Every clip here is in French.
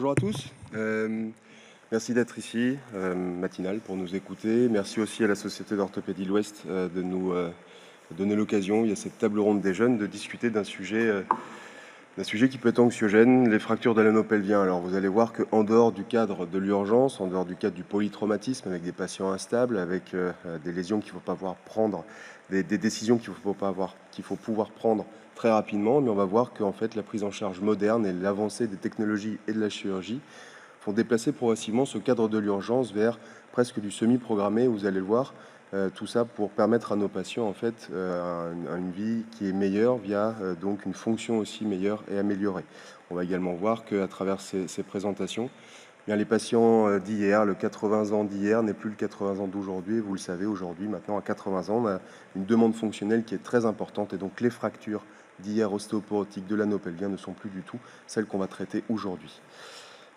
bonjour à tous. Merci d'être ici, matinale, pour nous écouter. Merci aussi à la Société d'orthopédie de l'Ouest de nous donner l'occasion, il y a cette table ronde des jeunes, de discuter d'un sujet qui peut être anxiogène, les fractures de l'anneau pelvien. Alors vous allez voir qu'en dehors du cadre de l'urgence, en dehors du cadre du polytraumatisme, avec des patients instables, avec des lésions qu'il ne faut pas pouvoir prendre, des décisions qu'il faut pouvoir prendre très rapidement, mais on va voir qu'en fait la prise en charge moderne et l'avancée des technologies et de la chirurgie font déplacer progressivement ce cadre de l'urgence vers presque du semi-programmé, vous allez le voir, tout ça pour permettre à nos patients en fait une vie qui est meilleure via donc une fonction aussi meilleure et améliorée. On va également voir qu'à travers ces présentations, bien, les patients d'hier, le 80 ans d'hier n'est plus le 80 ans d'aujourd'hui. Vous le savez, aujourd'hui, maintenant à 80 ans, on a une demande fonctionnelle qui est très importante et donc les fractures d'hier ostéoporotiques de l'anneau pelvien ne sont plus du tout celles qu'on va traiter aujourd'hui.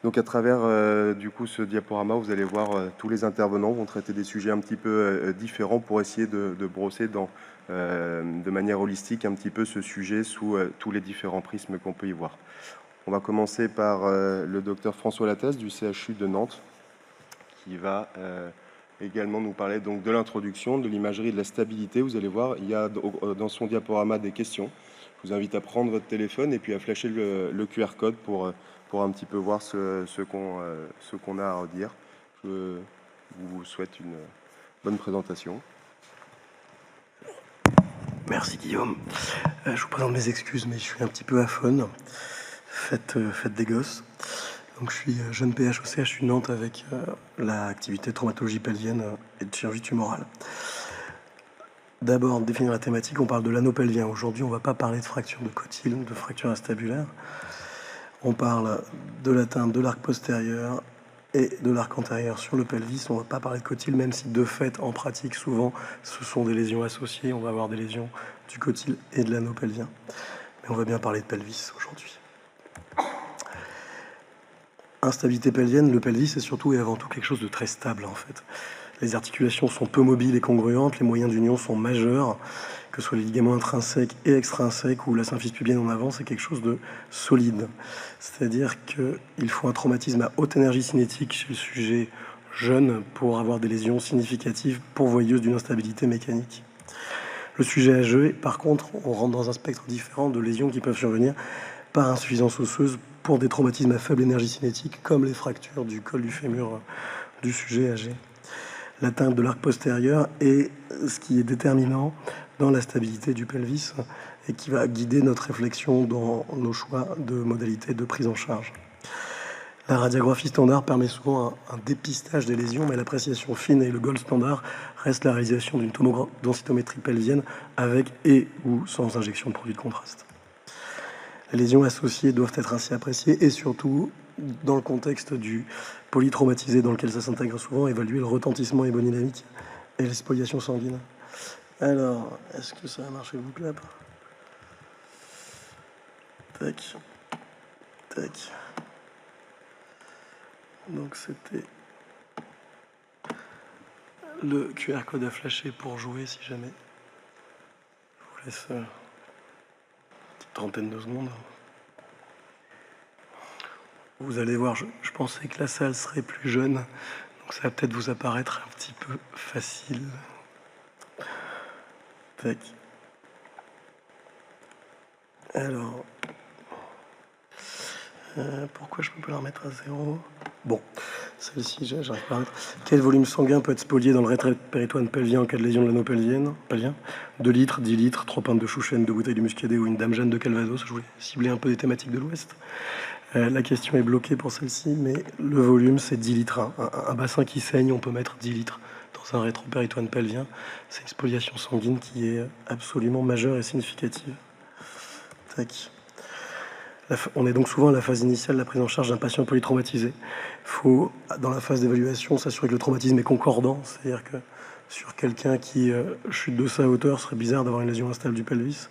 Donc à travers du coup ce diaporama, vous allez voir tous les intervenants vont traiter des sujets un petit peu différents pour essayer de brosser de manière holistique un petit peu ce sujet sous tous les différents prismes qu'on peut y voir. On va commencer par le docteur François Lattès du CHU de Nantes qui va également nous parler donc de l'introduction, de l'imagerie, de la stabilité. Vous allez voir, il y a dans son diaporama des questions. Je vous invite à prendre votre téléphone et puis à flasher le QR code pour un petit peu voir ce qu'on a à redire. Je vous souhaite une bonne présentation. Merci Guillaume. Je vous présente mes excuses, mais je suis un petit peu aphone. Faites des gosses. Donc je suis jeune PH au CHU de Nantes avec l'activité de traumatologie pelvienne et de chirurgie tumorale. D'abord, définir la thématique, on parle de l'anneau pelvien. Aujourd'hui, on ne va pas parler de fracture de cotyle, de fracture acétabulaire. On parle de l'atteinte de l'arc postérieur et de l'arc antérieur sur le pelvis. On ne va pas parler de cotyle, même si de fait, en pratique, souvent, ce sont des lésions associées. On va avoir des lésions du cotyle et de l'anneau pelvien. Mais on va bien parler de pelvis aujourd'hui. Instabilité pelvienne, le pelvis, c'est surtout et avant tout quelque chose de très stable, en fait. Les articulations sont peu mobiles et congruentes, les moyens d'union sont majeurs, que ce soit les ligaments intrinsèques et extrinsèques ou la symphyse pubienne en avant, c'est quelque chose de solide. C'est-à-dire qu'il faut un traumatisme à haute énergie cinétique chez le sujet jeune pour avoir des lésions significatives pourvoyeuses d'une instabilité mécanique. Le sujet âgé, par contre, on rentre dans un spectre différent de lésions qui peuvent survenir par insuffisance osseuse pour des traumatismes à faible énergie cinétique, comme les fractures du col du fémur du sujet âgé. L'atteinte de l'arc postérieur est ce qui est déterminant dans la stabilité du pelvis et qui va guider notre réflexion dans nos choix de modalités de prise en charge. La radiographie standard permet souvent un dépistage des lésions, mais l'appréciation fine et le gold standard reste la réalisation d'une densitométrie pelvienne avec et ou sans injection de produits de contraste. Les lésions associées doivent être ainsi appréciées et surtout, dans le contexte du polytraumatisé dans lequel ça s'intègre souvent, évaluer le retentissement hémodynamique et les spoliations sanguines. Alors, est-ce que ça a marché le clap? Tac. Tac. Donc c'était le QR code à flasher pour jouer si jamais. Je vous laisse une petite trentaine de secondes. Vous allez voir, je pensais que la salle serait plus jeune, donc ça va peut-être vous apparaître un petit peu facile. Tac. Alors, pourquoi je peux pas la remettre à 0? Bon, celle-ci, j'arrive pas à remettre. Quel volume sanguin peut être spolié dans le rétropéritoine pelvien en cas de lésion de l'anneau pelvien? 2 litres, 10 litres, 3 pintes de chouchen, 2 bouteilles de muscadet ou une dame Jeanne de Calvados. Je voulais cibler un peu les thématiques de l'Ouest. La question est bloquée pour celle-ci, mais le volume, c'est 10 litres. Un bassin qui saigne, on peut mettre 10 litres dans un rétropéritoine pelvien. C'est une spoliation sanguine qui est absolument majeure et significative. Tac. On est donc souvent à la phase initiale de la prise en charge d'un patient polytraumatisé. Il faut, dans la phase d'évaluation, s'assurer que le traumatisme est concordant, c'est-à-dire que sur quelqu'un qui chute de sa hauteur, ce serait bizarre d'avoir une lésion instable du pelvis.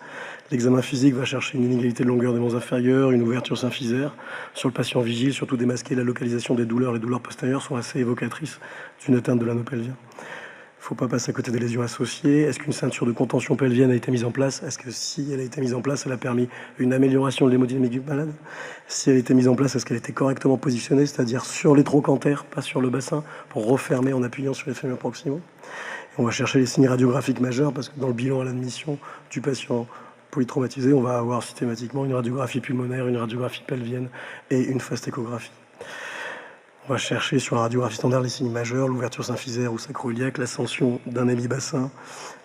L'examen physique va chercher une inégalité de longueur des membres inférieurs, une ouverture symphysaire. Sur le patient vigile, surtout démasquer la localisation des douleurs. Les douleurs postérieures sont assez évocatrices d'une atteinte de l'anneau pelvien. Il faut pas passer à côté des lésions associées. Est-ce qu'une ceinture de contention pelvienne a été mise en place? Est-ce que si elle a été mise en place, elle a permis une amélioration de l'hémodynamique du malade? Si elle a été mise en place, est-ce qu'elle était correctement positionnée, c'est-à-dire sur les trochantères, pas sur le bassin, pour refermer en appuyant sur les fémurs proximaux? Et on va chercher les signes radiographiques majeurs, parce que dans le bilan à l'admission du patient polytraumatisé, on va avoir systématiquement une radiographie pulmonaire, une radiographie pelvienne et une fastéchographie. On va chercher sur la radiographie standard les signes majeurs, l'ouverture symphysaire ou sacro-iliaque, l'ascension d'un hémibassin,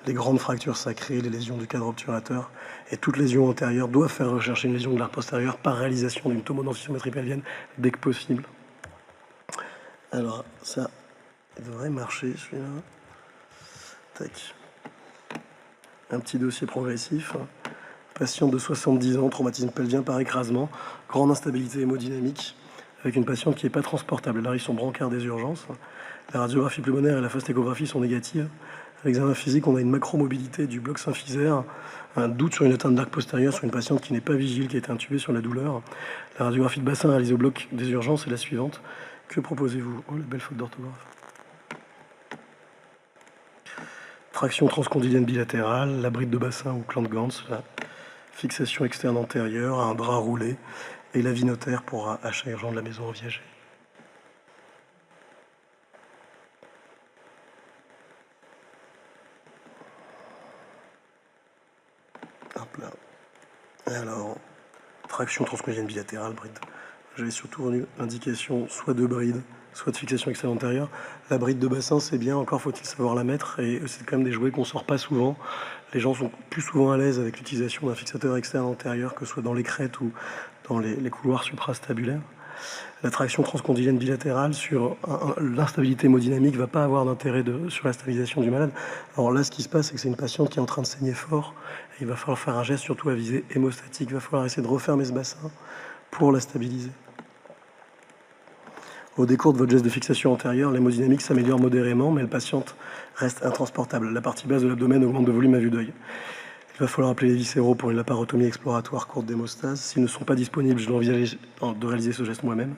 les grandes fractures sacrées, les lésions du cadre obturateur. Et toute lésion antérieure doit faire rechercher une lésion de l'arc postérieur par réalisation d'une tomodensitométrie pelvienne dès que possible. Alors, ça devrait marcher, celui-là. Tac. Un petit dossier progressif. Patient de 70 ans, traumatisme pelvien par écrasement, grande instabilité hémodynamique, avec une patiente qui n'est pas transportable. Là, ils sont brancards des urgences. La radiographie pulmonaire et la fastéchographie sont négatives. À l'examen physique, on a une macromobilité du bloc symphysaire, un doute sur une atteinte d'arc postérieur sur une patiente qui n'est pas vigile, qui a été intubée sur la douleur. La radiographie de bassin réalisée au bloc des urgences est la suivante. Que proposez-vous? Oh, la belle faute d'orthographe. Traction transcondylienne bilatérale, la bride de bassin ou Clant-Gantz, la fixation externe antérieure, un drap roulé, et l'avis notaire pour achat urgent de la maison en viager. Hop là. Alors, traction transcondylienne bilatérale, bride. J'avais surtout retenu l'indication soit de bride, soit de fixation externe antérieure. La bride de bassin, c'est bien, encore faut-il savoir la mettre, et c'est quand même des jouets qu'on sort pas souvent. Les gens sont plus souvent à l'aise avec l'utilisation d'un fixateur externe antérieur, que ce soit dans les crêtes ou dans les couloirs suprastabulaires. La traction transcondylienne bilatérale sur l'instabilité hémodynamique va pas avoir d'intérêt sur la stabilisation du malade. Alors là, ce qui se passe, c'est que c'est une patiente qui est en train de saigner fort. Et il va falloir faire un geste surtout à visée hémostatique. Il va falloir essayer de refermer ce bassin pour la stabiliser. Au décours de votre geste de fixation antérieure, l'hémodynamique s'améliore modérément, mais la patiente reste intransportable. La partie basse de l'abdomen augmente de volume à vue d'œil. Il va falloir appeler les viscéraux pour une laparotomie exploratoire courte d'hémostase. S'ils ne sont pas disponibles, je vais envisager de réaliser ce geste moi-même.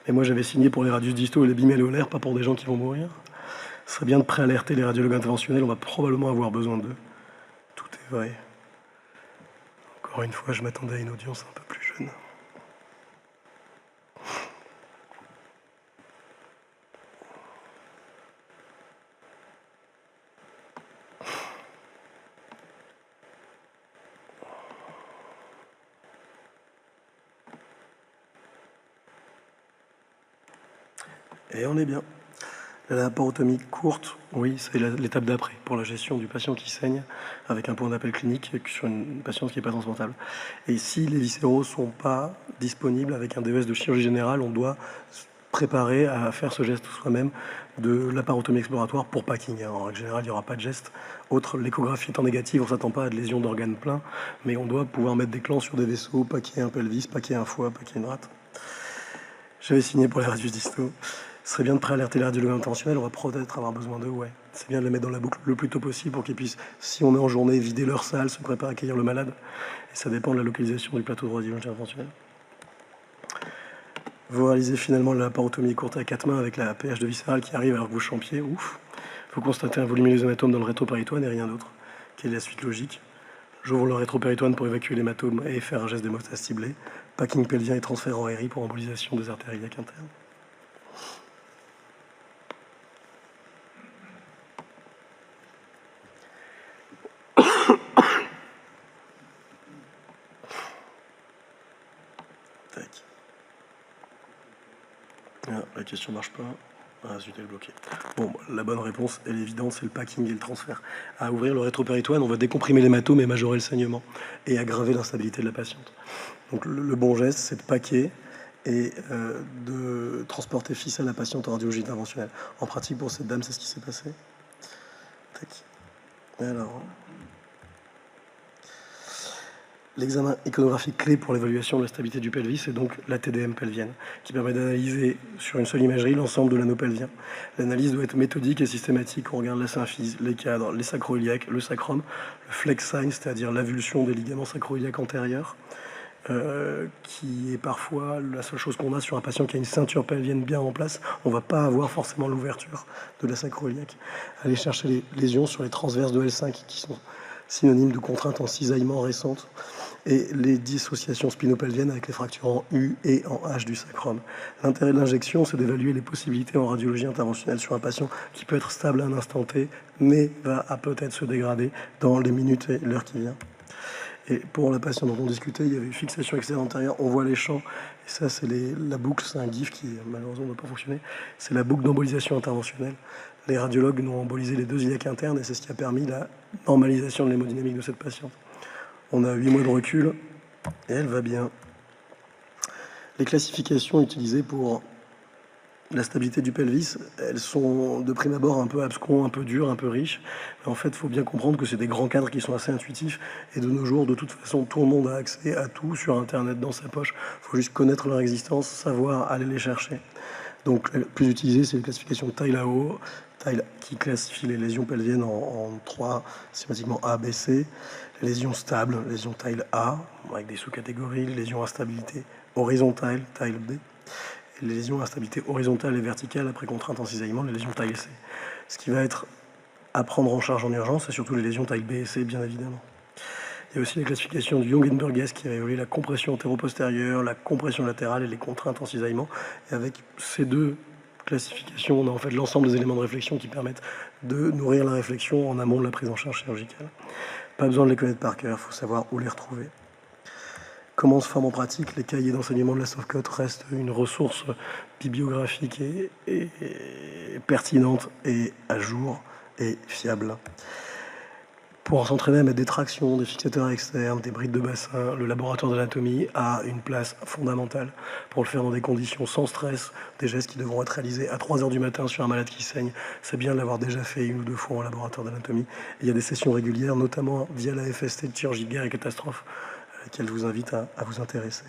Mais moi, j'avais signé pour les radius distaux et les bimalléolaires, pas pour des gens qui vont mourir. Ce serait bien de préalerter les radiologues interventionnels. On va probablement avoir besoin d'eux. Tout est vrai. Encore une fois, je m'attendais à une audience un peu plus jeune. Et on est bien. La laparotomie courte, oui, c'est l'étape d'après pour la gestion du patient qui saigne avec un point d'appel clinique sur une patiente qui n'est pas transportable. Et si les viscéraux ne sont pas disponibles avec un DES de chirurgie générale, on doit se préparer à faire ce geste soi-même de laparotomie exploratoire pour packing. En règle générale, il n'y aura pas de geste. Autre, l'échographie étant négative, on ne s'attend pas à de lésions d'organes pleins, mais on doit pouvoir mettre des clans sur des vaisseaux, paquer un pelvis, paquer un foie, paquer une rate. J'avais signé pour les radius distaux. Ce serait bien de préalerter les radiologues interventionnels, on va peut-être avoir besoin d'eux, ouais. C'est bien de les mettre dans la boucle le plus tôt possible pour qu'ils puissent, si on est en journée, vider leur salle, se préparer à accueillir le malade. Et ça dépend de la localisation du plateau de radiologie interventionnelle. Vous réalisez finalement la laparotomie courte à 4 mains avec la pH de viscérale qui arrive alors que vous champiez, ouf. Vous constatez un volumineux hématome dans le rétropéritoine et rien d'autre. Quelle est la suite logique? J'ouvre le rétropéritoine pour évacuer l'hématome et faire un geste d'hémostase ciblé. Packing pelvien et transfert en RI pour embolisation des artères iliaques internes. Tac. Ah, la question marche pas. Ah, zut, elle est bloquée. Bon, la bonne réponse, elle est évidente, c'est le packing et le transfert. À ouvrir le rétropéritoine, on va décomprimer l'hématome et majorer le saignement et aggraver l'instabilité de la patiente. Donc le bon geste, c'est de paquer et de transporter fils à la patiente en radiologie interventionnelle. En pratique, pour cette dame, c'est ce qui s'est passé. Tac. Alors, l'examen iconographique clé pour l'évaluation de la stabilité du pelvis, c'est donc la TDM pelvienne, qui permet d'analyser sur une seule imagerie l'ensemble de l'anneau pelvien. L'analyse doit être méthodique et systématique. On regarde la symphyse, les cadres, les sacro-iliaques, le sacrum, le flex sign, c'est-à-dire l'avulsion des ligaments sacro-iliaques antérieurs, qui est parfois la seule chose qu'on a sur un patient qui a une ceinture pelvienne bien en place. On ne va pas avoir forcément l'ouverture de la sacro-iliaque. Aller chercher les lésions sur les transverses de L5 qui sont synonymes de contraintes en cisaillement récentes et les dissociations spinopelviennes avec les fractures en U et en H du sacrum. L'intérêt de l'injection, c'est d'évaluer les possibilités en radiologie interventionnelle sur un patient qui peut être stable à un instant T, mais va peut-être se dégrader dans les minutes et l'heure qui vient. Et pour la patiente dont on discutait, il y avait une fixation externe antérieure, on voit les champs, et ça c'est la boucle, c'est un GIF qui malheureusement n'a pas fonctionné, c'est la boucle d'embolisation interventionnelle. Les radiologues nous ont embolisé les 2 iliaques internes et c'est ce qui a permis la normalisation de l'hémodynamique de cette patiente. On a 8 mois de recul et elle va bien. Les classifications utilisées pour la stabilité du pelvis, elles sont de prime abord un peu abscons, un peu dures, un peu riches. Mais en fait, il faut bien comprendre que c'est des grands cadres qui sont assez intuitifs. Et de nos jours, de toute façon, tout le monde a accès à tout sur Internet dans sa poche. Il faut juste connaître leur existence, savoir aller les chercher. Donc, le plus utilisé, c'est la classification de Tyle-AO, Tyle qui classifie les lésions pelviennes en 3, systématiquement A, B, C. Les lésions stables, lésions Tyle A, avec des sous-catégories, les lésions instabilité horizontale, Tyle B. Les lésions à stabilité horizontale et verticale après contrainte en cisaillement, les lésions taille C. Ce qui va être à prendre en charge en urgence, c'est surtout les lésions taille B et C, bien évidemment. Il y a aussi la classification du Jungenberg qui va évaluer la compression antéro-postérieure, la compression latérale et les contraintes en cisaillement. Et avec ces 2 classifications, on a en fait l'ensemble des éléments de réflexion qui permettent de nourrir la réflexion en amont de la prise en charge chirurgicale. Pas besoin de les connaître par cœur, il faut savoir où les retrouver. Comment se forme en pratique? Les cahiers d'enseignement de la Sovcot restent une ressource bibliographique et pertinente et à jour et fiable. Pour s'entraîner à mettre des tractions, des fixateurs externes, des brides de bassin, le laboratoire d'anatomie a une place fondamentale pour le faire dans des conditions sans stress, des gestes qui devront être réalisés à 3 heures du matin sur un malade qui saigne. C'est bien de l'avoir déjà fait 1 ou 2 fois en laboratoire d'anatomie. Il y a des sessions régulières, notamment via la FST de chirurgie de guerre et catastrophe, à laquelle je vous invite à vous intéresser.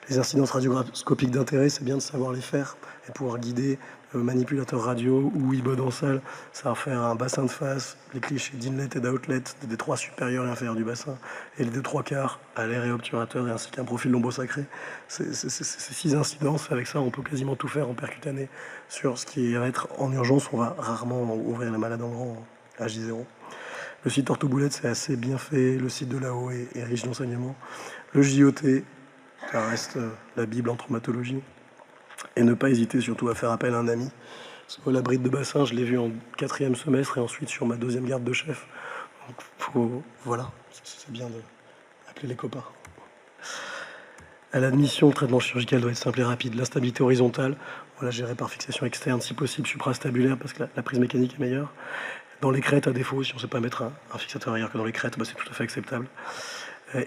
Les incidences radioscopiques d'intérêt, c'est bien de savoir les faire et pouvoir guider le manipulateur radio ou IBOD en salle, savoir faire un bassin de face, les clichés d'inlet et d'outlet, des 3 supérieurs et inférieurs du bassin, et les 2/3 quarts à l'air et obturateur, et ainsi qu'un profil lombosacré. C'est 6 incidences, avec ça on peut quasiment tout faire en percutané. Sur ce qui va être en urgence, on va rarement ouvrir les malades en grand à J0. Le site Orthoboulette, c'est assez bien fait, le site de là-haut est riche d'enseignements. Le JOT, ça reste la Bible en traumatologie. Et ne pas hésiter surtout à faire appel à un ami. Parce que la bride de bassin, je l'ai vue en 4e semestre et ensuite sur ma 2e garde de chef. Donc voilà, c'est bien d'appeler les copains. À l'admission, le traitement chirurgical doit être simple et rapide. L'instabilité horizontale, voilà, gérée par fixation externe, si possible suprastabulaire, parce que la prise mécanique est meilleure. Dans les crêtes, à défaut, si on ne sait pas mettre un fixateur ailleurs que dans les crêtes, c'est tout à fait acceptable.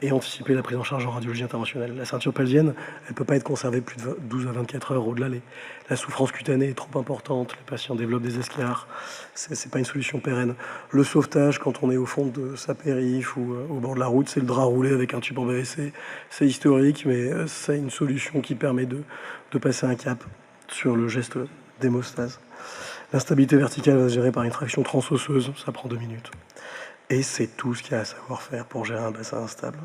Et anticiper la prise en charge en radiologie interventionnelle. La ceinture pelvienne, elle ne peut pas être conservée plus de 12 à 24 heures. Au-delà, la souffrance cutanée est trop importante. Les patients développent des escarres. C'est pas une solution pérenne. Le sauvetage, quand on est au fond de sa périph' ou au bord de la route, c'est le drap roulé avec un tube en PVC. C'est historique, mais c'est une solution qui permet de passer un cap sur le geste d'hémostase. L'instabilité verticale va se gérer par une traction transosseuse. Ça prend 2 minutes. Et c'est tout ce qu'il y a à savoir faire pour gérer un bassin instable.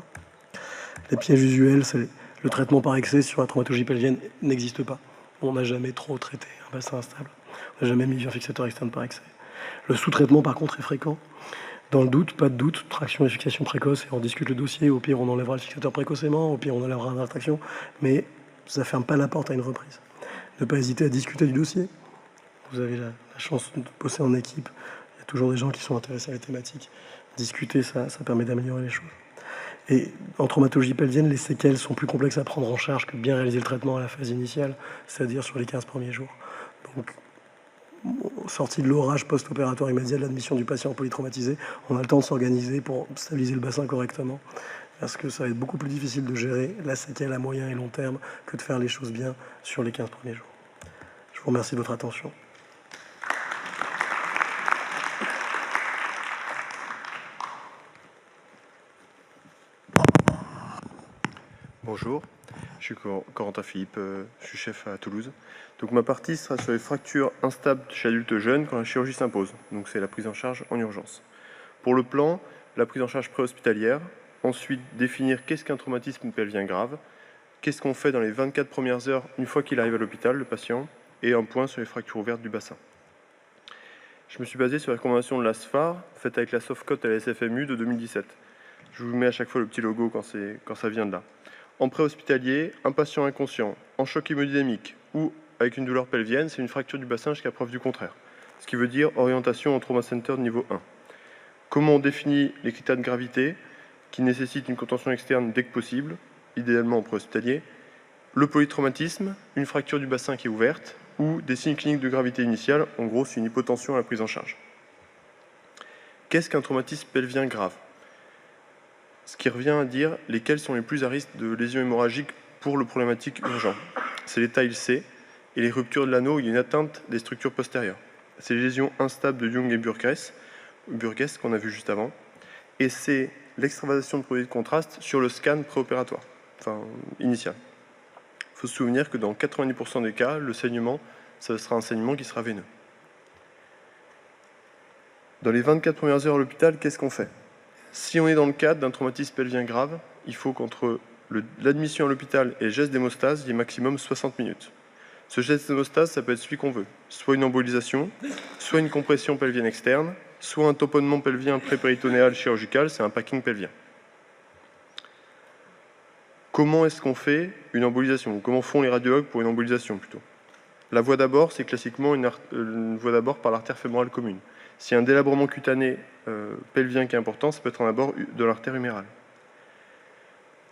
Les pièges usuels, c'est le traitement par excès sur la traumatologie pelvienne n'existe pas. On n'a jamais trop traité un bassin instable. On n'a jamais mis un fixateur externe par excès. Le sous-traitement, par contre, est fréquent. Dans le doute, pas de doute, traction et fixation précoce, et on discute le dossier. Au pire, on enlèvera le fixateur précocement, au pire, on enlèvera la traction, mais ça ne ferme pas la porte à une reprise. Ne pas hésiter à discuter du dossier. Vous avez la chance de bosser en équipe. Il y a toujours des gens qui sont intéressés à la thématique. Discuter, ça permet d'améliorer les choses. Et en traumatologie pelvienne, les séquelles sont plus complexes à prendre en charge que de bien réaliser le traitement à la phase initiale, c'est-à-dire sur les 15 premiers jours. Donc, sortie de l'orage post-opératoire immédiat de l'admission du patient polytraumatisé, on a le temps de s'organiser pour stabiliser le bassin correctement, parce que ça va être beaucoup plus difficile de gérer la séquelle à moyen et long terme que de faire les choses bien sur les 15 premiers jours. Je vous remercie de votre attention. Bonjour, je suis Corentin Philippe, je suis chef à Toulouse. Donc ma partie sera sur les fractures instables chez adultes jeunes quand la chirurgie s'impose. Donc c'est la prise en charge en urgence. Pour le plan, la prise en charge préhospitalière, Ensuite, définir qu'est-ce qu'un traumatisme pelvien grave, qu'est-ce qu'on fait dans les 24 premières heures une fois qu'il arrive à l'hôpital, le patient, et un point sur les fractures ouvertes du bassin. Je me suis basé sur la recommandation de la SFAR, faite avec la Softcode à la SFMU de 2017. Je vous mets à chaque fois le petit logo quand ça vient de là. En préhospitalier, un patient inconscient, en choc hémodynamique ou avec une douleur pelvienne, c'est une fracture du bassin jusqu'à preuve du contraire. Ce qui veut dire orientation en trauma center de niveau 1. Comment on définit les critères de gravité qui nécessitent une contention externe dès que possible, idéalement en préhospitalier, le polytraumatisme, une fracture du bassin qui est ouverte, ou des signes cliniques de gravité initiale, en gros c'est une hypotension à la prise en charge. Qu'est-ce qu'un traumatisme pelvien grave? Ce qui revient à dire lesquels sont les plus à risque de lésions hémorragiques pour le problématique urgent. C'est les tailles C et les ruptures de l'anneau où il y a une atteinte des structures postérieures. C'est les lésions instables de Young et Burgess qu'on a vu juste avant. Et c'est l'extravasation de produits de contraste sur le scan préopératoire, enfin initial. Il faut se souvenir que dans 90% des cas, le saignement, ça sera un saignement qui sera veineux. Dans les 24 premières heures à l'hôpital, qu'est-ce qu'on fait? Si on est dans le cadre d'un traumatisme pelvien grave, il faut qu'entre l'admission à l'hôpital et le geste d'hémostase, il y ait maximum 60 minutes. Ce geste d'hémostase, ça peut être celui qu'on veut. Soit une embolisation, soit une compression pelvienne externe, soit un tamponnement pelvien prépéritonéal chirurgical, c'est un packing pelvien. Comment est-ce qu'on fait une embolisation? Comment font les radiologues pour une embolisation plutôt? La voie d'abord, c'est classiquement une voie d'abord par l'artère fémorale commune. S'il y a un délabrement cutané pelvien qui est important, ça peut être un abord de l'artère humérale.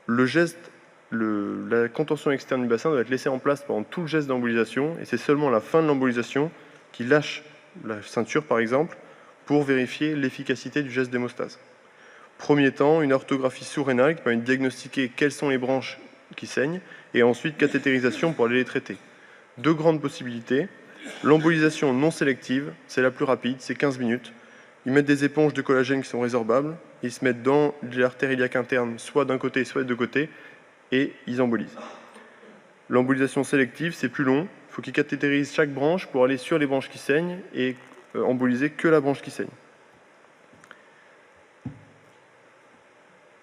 Le geste, la contention externe du bassin doit être laissée en place pendant tout le geste d'embolisation, et c'est seulement à la fin de l'embolisation qu'il lâche la ceinture, par exemple, pour vérifier l'efficacité du geste d'hémostase. Premier temps, une orthographie sous-rénale qui permet de diagnostiquer quelles sont les branches qui saignent, et ensuite cathétérisation pour aller les traiter. Deux grandes possibilités. L'embolisation non sélective, c'est la plus rapide, c'est 15 minutes. Ils mettent des éponges de collagène qui sont résorbables, ils se mettent dans l'artère iliaque interne, soit d'un côté, soit de deux côtés, et ils embolisent. L'embolisation sélective, c'est plus long, il faut qu'ils cathétérisent chaque branche pour aller sur les branches qui saignent et emboliser que la branche qui saigne.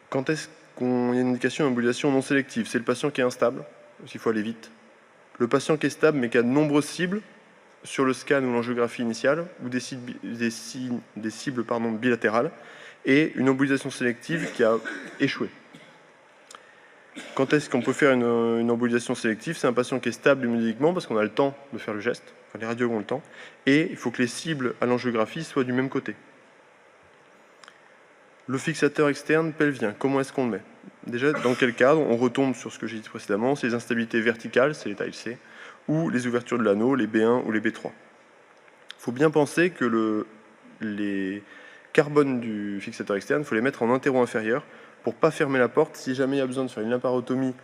Quand est-ce qu'on y a une indication d'embolisation non sélective? C'est le patient qui est instable, il faut aller vite. Le patient qui est stable mais qui a de nombreuses cibles sur le scan ou l'angiographie initiale, ou des cibles bilatérales, et une embolisation sélective qui a échoué. Quand est-ce qu'on peut faire une embolisation sélective? C'est un patient qui est stable hémodynamiquement parce qu'on a le temps de faire le geste, enfin, les radiologues ont le temps, et il faut que les cibles à l'angiographie soient du même côté. Le fixateur externe pelvien, comment est-ce qu'on le met? Déjà, dans quel cadre? On retombe sur ce que j'ai dit précédemment, c'est les instabilités verticales, c'est les tailles C, ou les ouvertures de l'anneau, les B1 ou les B3. Il faut bien penser que les carbones du fixateur externe, il faut les mettre en intéro-inférieur pour ne pas fermer la porte si jamais il y a besoin de faire une laparotomie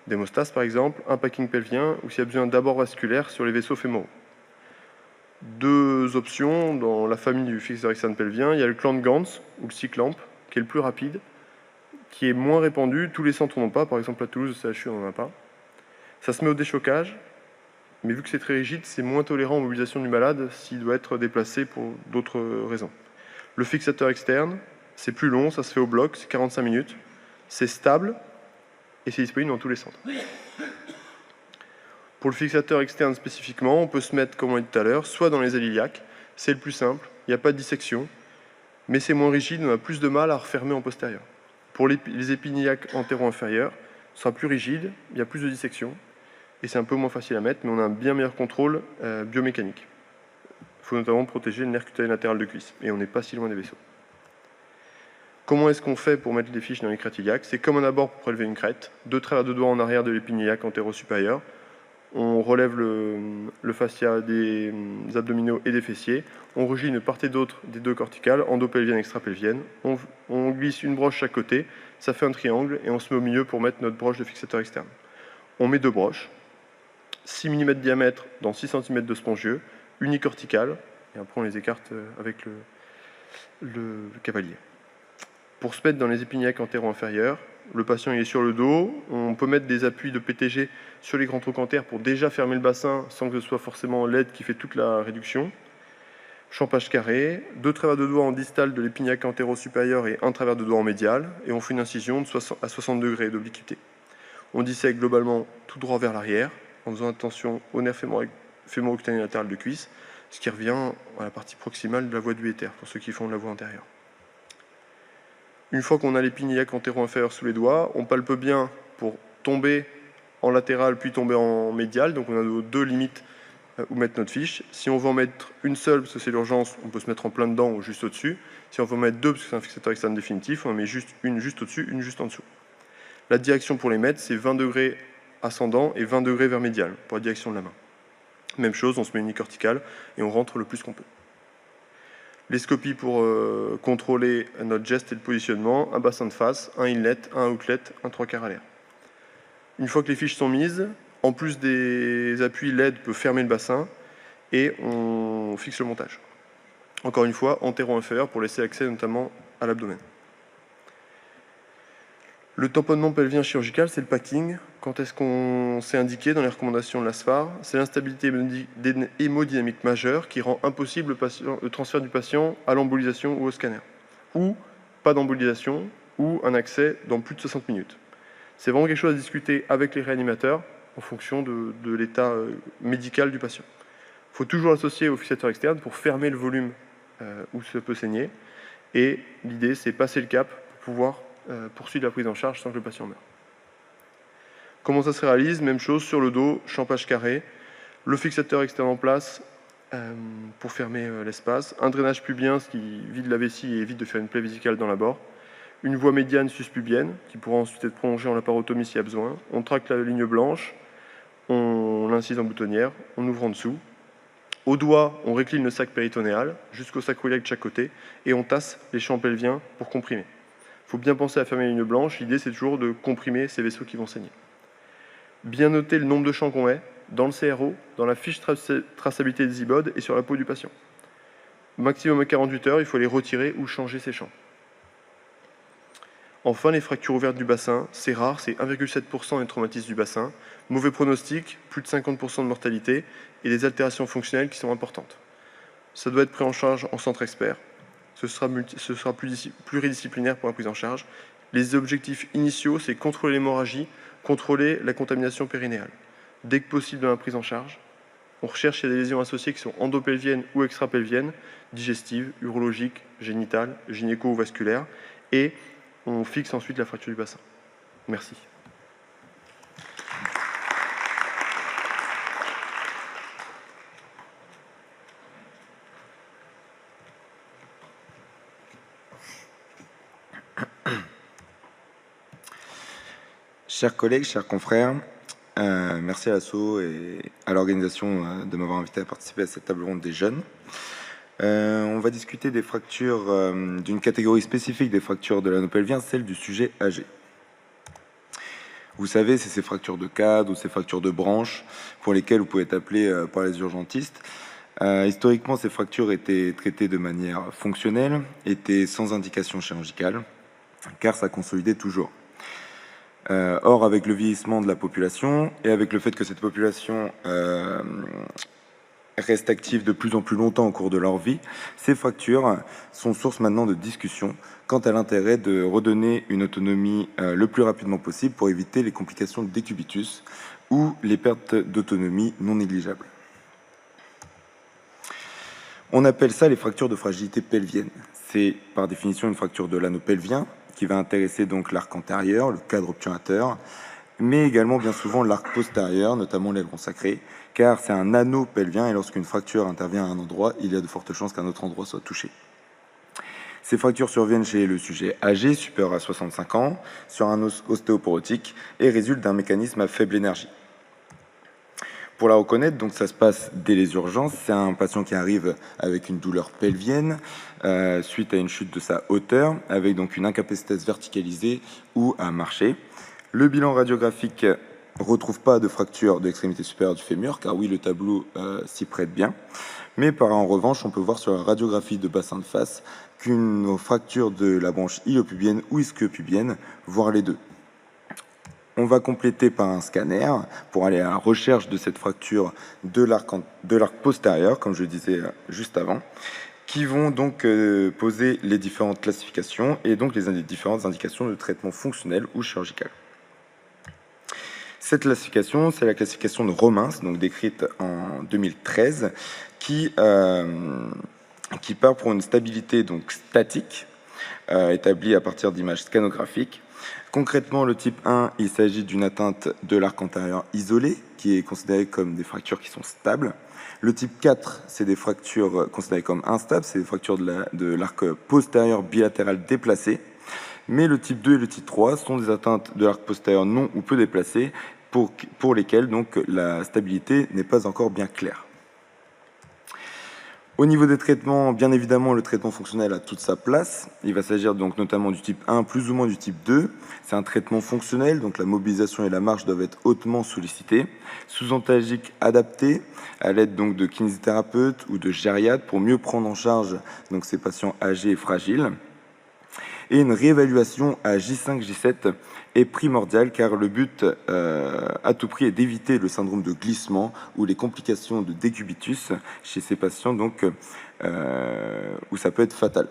d'hémostase par exemple, un packing pelvien, ou s'il y a besoin d'abord vasculaire sur les vaisseaux fémoraux. Deux options dans la famille du fixateur externe pelvien, il y a le clamp Gantz ou le C-clamp, qui est le plus rapide, qui est moins répandu, tous les centres n'en ont pas, par exemple à Toulouse, le CHU n'en a pas. Ça se met au déchocage, mais vu que c'est très rigide, c'est moins tolérant aux mobilisations du malade s'il doit être déplacé pour d'autres raisons. Le fixateur externe, c'est plus long, ça se fait au bloc, c'est 45 minutes, c'est stable et c'est disponible dans tous les centres. Pour le fixateur externe spécifiquement, on peut se mettre, comme on a dit tout à l'heure, soit dans les ailes iliaques, c'est le plus simple, il n'y a pas de dissection, mais c'est moins rigide, on a plus de mal à refermer en postérieur. Pour les épines iliaques antéro-inférieures, ce sera plus rigide, il y a plus de dissection, et c'est un peu moins facile à mettre, mais on a un bien meilleur contrôle biomécanique. Il faut notamment protéger le nerf cutané latéral de cuisse, et on n'est pas si loin des vaisseaux. Comment est-ce qu'on fait pour mettre les fiches dans les crêtes iliaques? C'est comme un abord pour prélever une crête, deux travers de doigts en arrière de l'épine iliaque antéro-supérieure, on relève le fascia des abdominaux et des fessiers, on rugit une part et d'autre des deux corticales, endopelvienne, extrapelvienne, on glisse une broche chaque côté, ça fait un triangle, et on se met au milieu pour mettre notre broche de fixateur externe. On met deux broches, 6 mm de diamètre dans 6 cm de spongieux, unicorticales, et après on les écarte avec le cavalier. Pour se mettre dans les épines iliaques antéro-inférieures, le patient est sur le dos, on peut mettre des appuis de PTG sur les grands troncantères pour déjà fermer le bassin sans que ce soit forcément l'aide qui fait toute la réduction. Champage carré, 2 travers de doigt en distal de l'épignac antéro-supérieur et 1 travers de doigt en médial, et on fait une incision à 60 degrés d'obliquité. On dissèque globalement tout droit vers l'arrière, en faisant attention au nerf fémoro-cutané latéral de cuisse, ce qui revient à la partie proximale de la voie du urétère, pour ceux qui font de la voie antérieure. Une fois qu'on a l'épignac antéro-inférieur sous les doigts, on palpe bien pour tomber en latéral puis tomber en médial, donc on a nos 2 limites où mettre notre fiche. Si on veut en mettre une seule, parce que c'est l'urgence, on peut se mettre en plein dedans ou juste au-dessus. Si on veut en mettre 2, parce que c'est un fixateur externe définitif, on en met juste une juste au-dessus, une juste en dessous. La direction pour les mettre, c'est 20 degrés ascendant et 20 degrés vers médial, pour la direction de la main. Même chose, on se met une corticale et on rentre le plus qu'on peut. Les scopies pour contrôler notre geste et le positionnement, un bassin de face, un inlet, un outlet, un 3/4 à l'air. Une fois que les fiches sont mises, en plus des appuis, l'aide peut fermer le bassin et on fixe le montage. Encore une fois, antéro-inférieur pour laisser accès notamment à l'abdomen. Le tamponnement pelvien chirurgical, c'est le packing. Quand est-ce qu'on s'est indiqué dans les recommandations de l'ASFAR? C'est l'instabilité hémodynamique majeure qui rend impossible le transfert du patient à l'embolisation ou au scanner. Ou pas d'embolisation, ou un accès dans plus de 60 minutes. C'est vraiment quelque chose à discuter avec les réanimateurs en fonction de l'état médical du patient. Il faut toujours l'associer au fixateur externe pour fermer le volume où ça peut saigner. Et l'idée, c'est passer le cap pour pouvoir poursuivre la prise en charge sans que le patient meure. Comment ça se réalise? Même chose sur le dos, champage carré, le fixateur externe en place pour fermer l'espace, un drainage pubien, ce qui vide la vessie et évite de faire une plaie vésicale dans la bord, une voie médiane suspubienne qui pourra ensuite être prolongée en laparotomie s'il y a besoin. On traque la ligne blanche, on l'incise en boutonnière, on ouvre en dessous. Au doigt, on récline le sac péritonéal jusqu'au sacroiliac de chaque côté et on tasse les champs pelviens pour comprimer. Il faut bien penser à fermer la ligne blanche. L'idée, c'est toujours de comprimer ces vaisseaux qui vont saigner. Bien noter le nombre de champs qu'on met dans le CRO, dans la fiche traçabilité des ibodes et sur la peau du patient. Maximum à 48 heures, il faut les retirer ou changer ces champs. Enfin, les fractures ouvertes du bassin, c'est rare, c'est 1,7% des traumatismes du bassin. Mauvais pronostic, plus de 50% de mortalité et des altérations fonctionnelles qui sont importantes. Ça doit être pris en charge en centre expert. Ce sera pluridisciplinaire pour la prise en charge. Les objectifs initiaux, c'est contrôler l'hémorragie, contrôler la contamination périnéale. Dès que possible dans la prise en charge, on recherche s'il y a des lésions associées qui sont endopelviennes ou extrapelviennes, digestives, urologiques, génitales, gynéco ou vasculaires, et on fixe ensuite la fracture du bassin. Merci. Chers collègues, chers confrères, merci à l'ASSO et à l'organisation de m'avoir invité à participer à cette table ronde des jeunes. On va discuter des fractures, d'une catégorie spécifique des fractures de l'anneau pelvien, celle du sujet âgé. Vous savez, c'est ces fractures de cadre ou ces fractures de branche pour lesquelles vous pouvez être appelé par les urgentistes. Historiquement, ces fractures étaient traitées de manière fonctionnelle, étaient sans indication chirurgicale, car ça consolidait toujours. Or, avec le vieillissement de la population et avec le fait que cette population reste active de plus en plus longtemps au cours de leur vie, ces fractures sont source maintenant de discussion quant à l'intérêt de redonner une autonomie le plus rapidement possible pour éviter les complications de décubitus ou les pertes d'autonomie non négligeables. On appelle ça les fractures de fragilité pelvienne. C'est par définition une fracture de l'anneau pelvien qui va intéresser donc l'arc antérieur, le cadre obturateur, mais également bien souvent l'arc postérieur, notamment l'aileron sacré, car c'est un anneau pelvien et lorsqu'une fracture intervient à un endroit, il y a de fortes chances qu'un autre endroit soit touché. Ces fractures surviennent chez le sujet âgé, supérieur à 65 ans, sur un os ostéoporotique et résultent d'un mécanisme à faible énergie. Pour la reconnaître, donc ça se passe dès les urgences. C'est un patient qui arrive avec une douleur pelvienne suite à une chute de sa hauteur, avec donc une incapacité verticalisée ou à marcher. Le bilan radiographique ne retrouve pas de fracture de l'extrémité supérieure du fémur, car oui, le tableau s'y prête bien. Mais en revanche, on peut voir sur la radiographie de bassin de face qu'une fracture de la branche iliopubienne ou ischiopubienne, voire les deux. On va compléter par un scanner pour aller à la recherche de cette fracture de l'arc postérieur, comme je le disais juste avant, qui vont donc poser les différentes classifications et donc les différentes indications de traitement fonctionnel ou chirurgical. Cette classification, c'est la classification de Romans, donc décrite en 2013, qui part pour une stabilité donc statique, établie à partir d'images scanographiques. Concrètement, le type 1, il s'agit d'une atteinte de l'arc antérieur isolé, qui est considérée comme des fractures qui sont stables. Le type 4, c'est des fractures considérées comme instables, c'est des fractures de l'arc postérieur bilatéral déplacé. Mais le type 2 et le type 3 sont des atteintes de l'arc postérieur non ou peu déplacées, pour lesquelles donc la stabilité n'est pas encore bien claire. Au niveau des traitements, bien évidemment, le traitement fonctionnel a toute sa place. Il va s'agir donc notamment du type 1, plus ou moins du type 2. C'est un traitement fonctionnel, donc la mobilisation et la marche doivent être hautement sollicitées. Sous-antalgique adapté, à l'aide donc de kinésithérapeutes ou de gériatres pour mieux prendre en charge donc ces patients âgés et fragiles. Et une réévaluation à J5, J7 est primordiale car le but à tout prix est d'éviter le syndrome de glissement ou les complications de décubitus chez ces patients donc, où ça peut être fatal.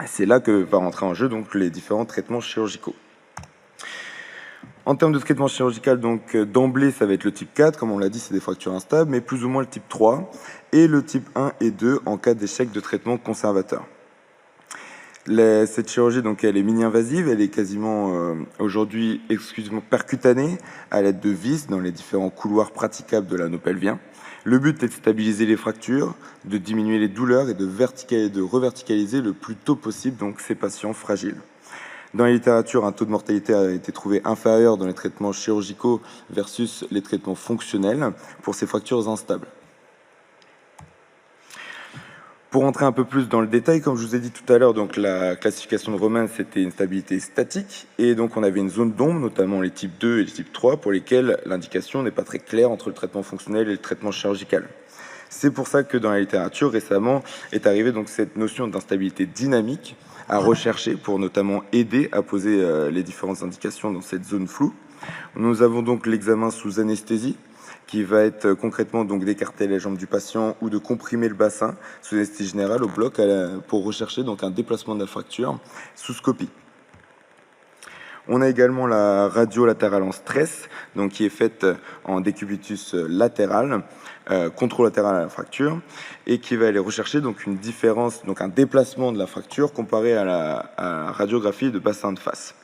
C'est là que va rentrer en jeu donc, les différents traitements chirurgicaux. En termes de traitement chirurgical, donc d'emblée, ça va être le type 4, comme on l'a dit, c'est des fractures instables, mais plus ou moins le type 3, et le type 1 et 2 en cas d'échec de traitement conservateur. Cette chirurgie, donc, elle est mini-invasive, elle est quasiment aujourd'hui exclusivement percutanée à l'aide de vis dans les différents couloirs praticables de l'anneau pelvien. Le but est de stabiliser les fractures, de diminuer les douleurs et de reverticaliser le plus tôt possible donc, ces patients fragiles. Dans la littérature, un taux de mortalité a été trouvé inférieur dans les traitements chirurgicaux versus les traitements fonctionnels pour ces fractures instables. Pour entrer un peu plus dans le détail, comme je vous ai dit tout à l'heure, donc la classification de Romans, c'était une stabilité statique, et donc on avait une zone d'ombre, notamment les types 2 et les types 3, pour lesquels l'indication n'est pas très claire entre le traitement fonctionnel et le traitement chirurgical. C'est pour ça que dans la littérature, récemment, est arrivée donc cette notion d'instabilité dynamique à rechercher pour notamment aider à poser les différentes indications dans cette zone floue. Nous avons donc l'examen sous anesthésie, qui va être concrètement donc d'écarter les jambes du patient ou de comprimer le bassin sous anesthésie générale au bloc pour rechercher donc un déplacement de la fracture sous scopie. On a également la radio latérale en stress, donc qui est faite en décubitus latéral, controlatéral à la fracture, et qui va aller rechercher donc une différence, donc un déplacement de la fracture comparé à la radiographie de bassin de face.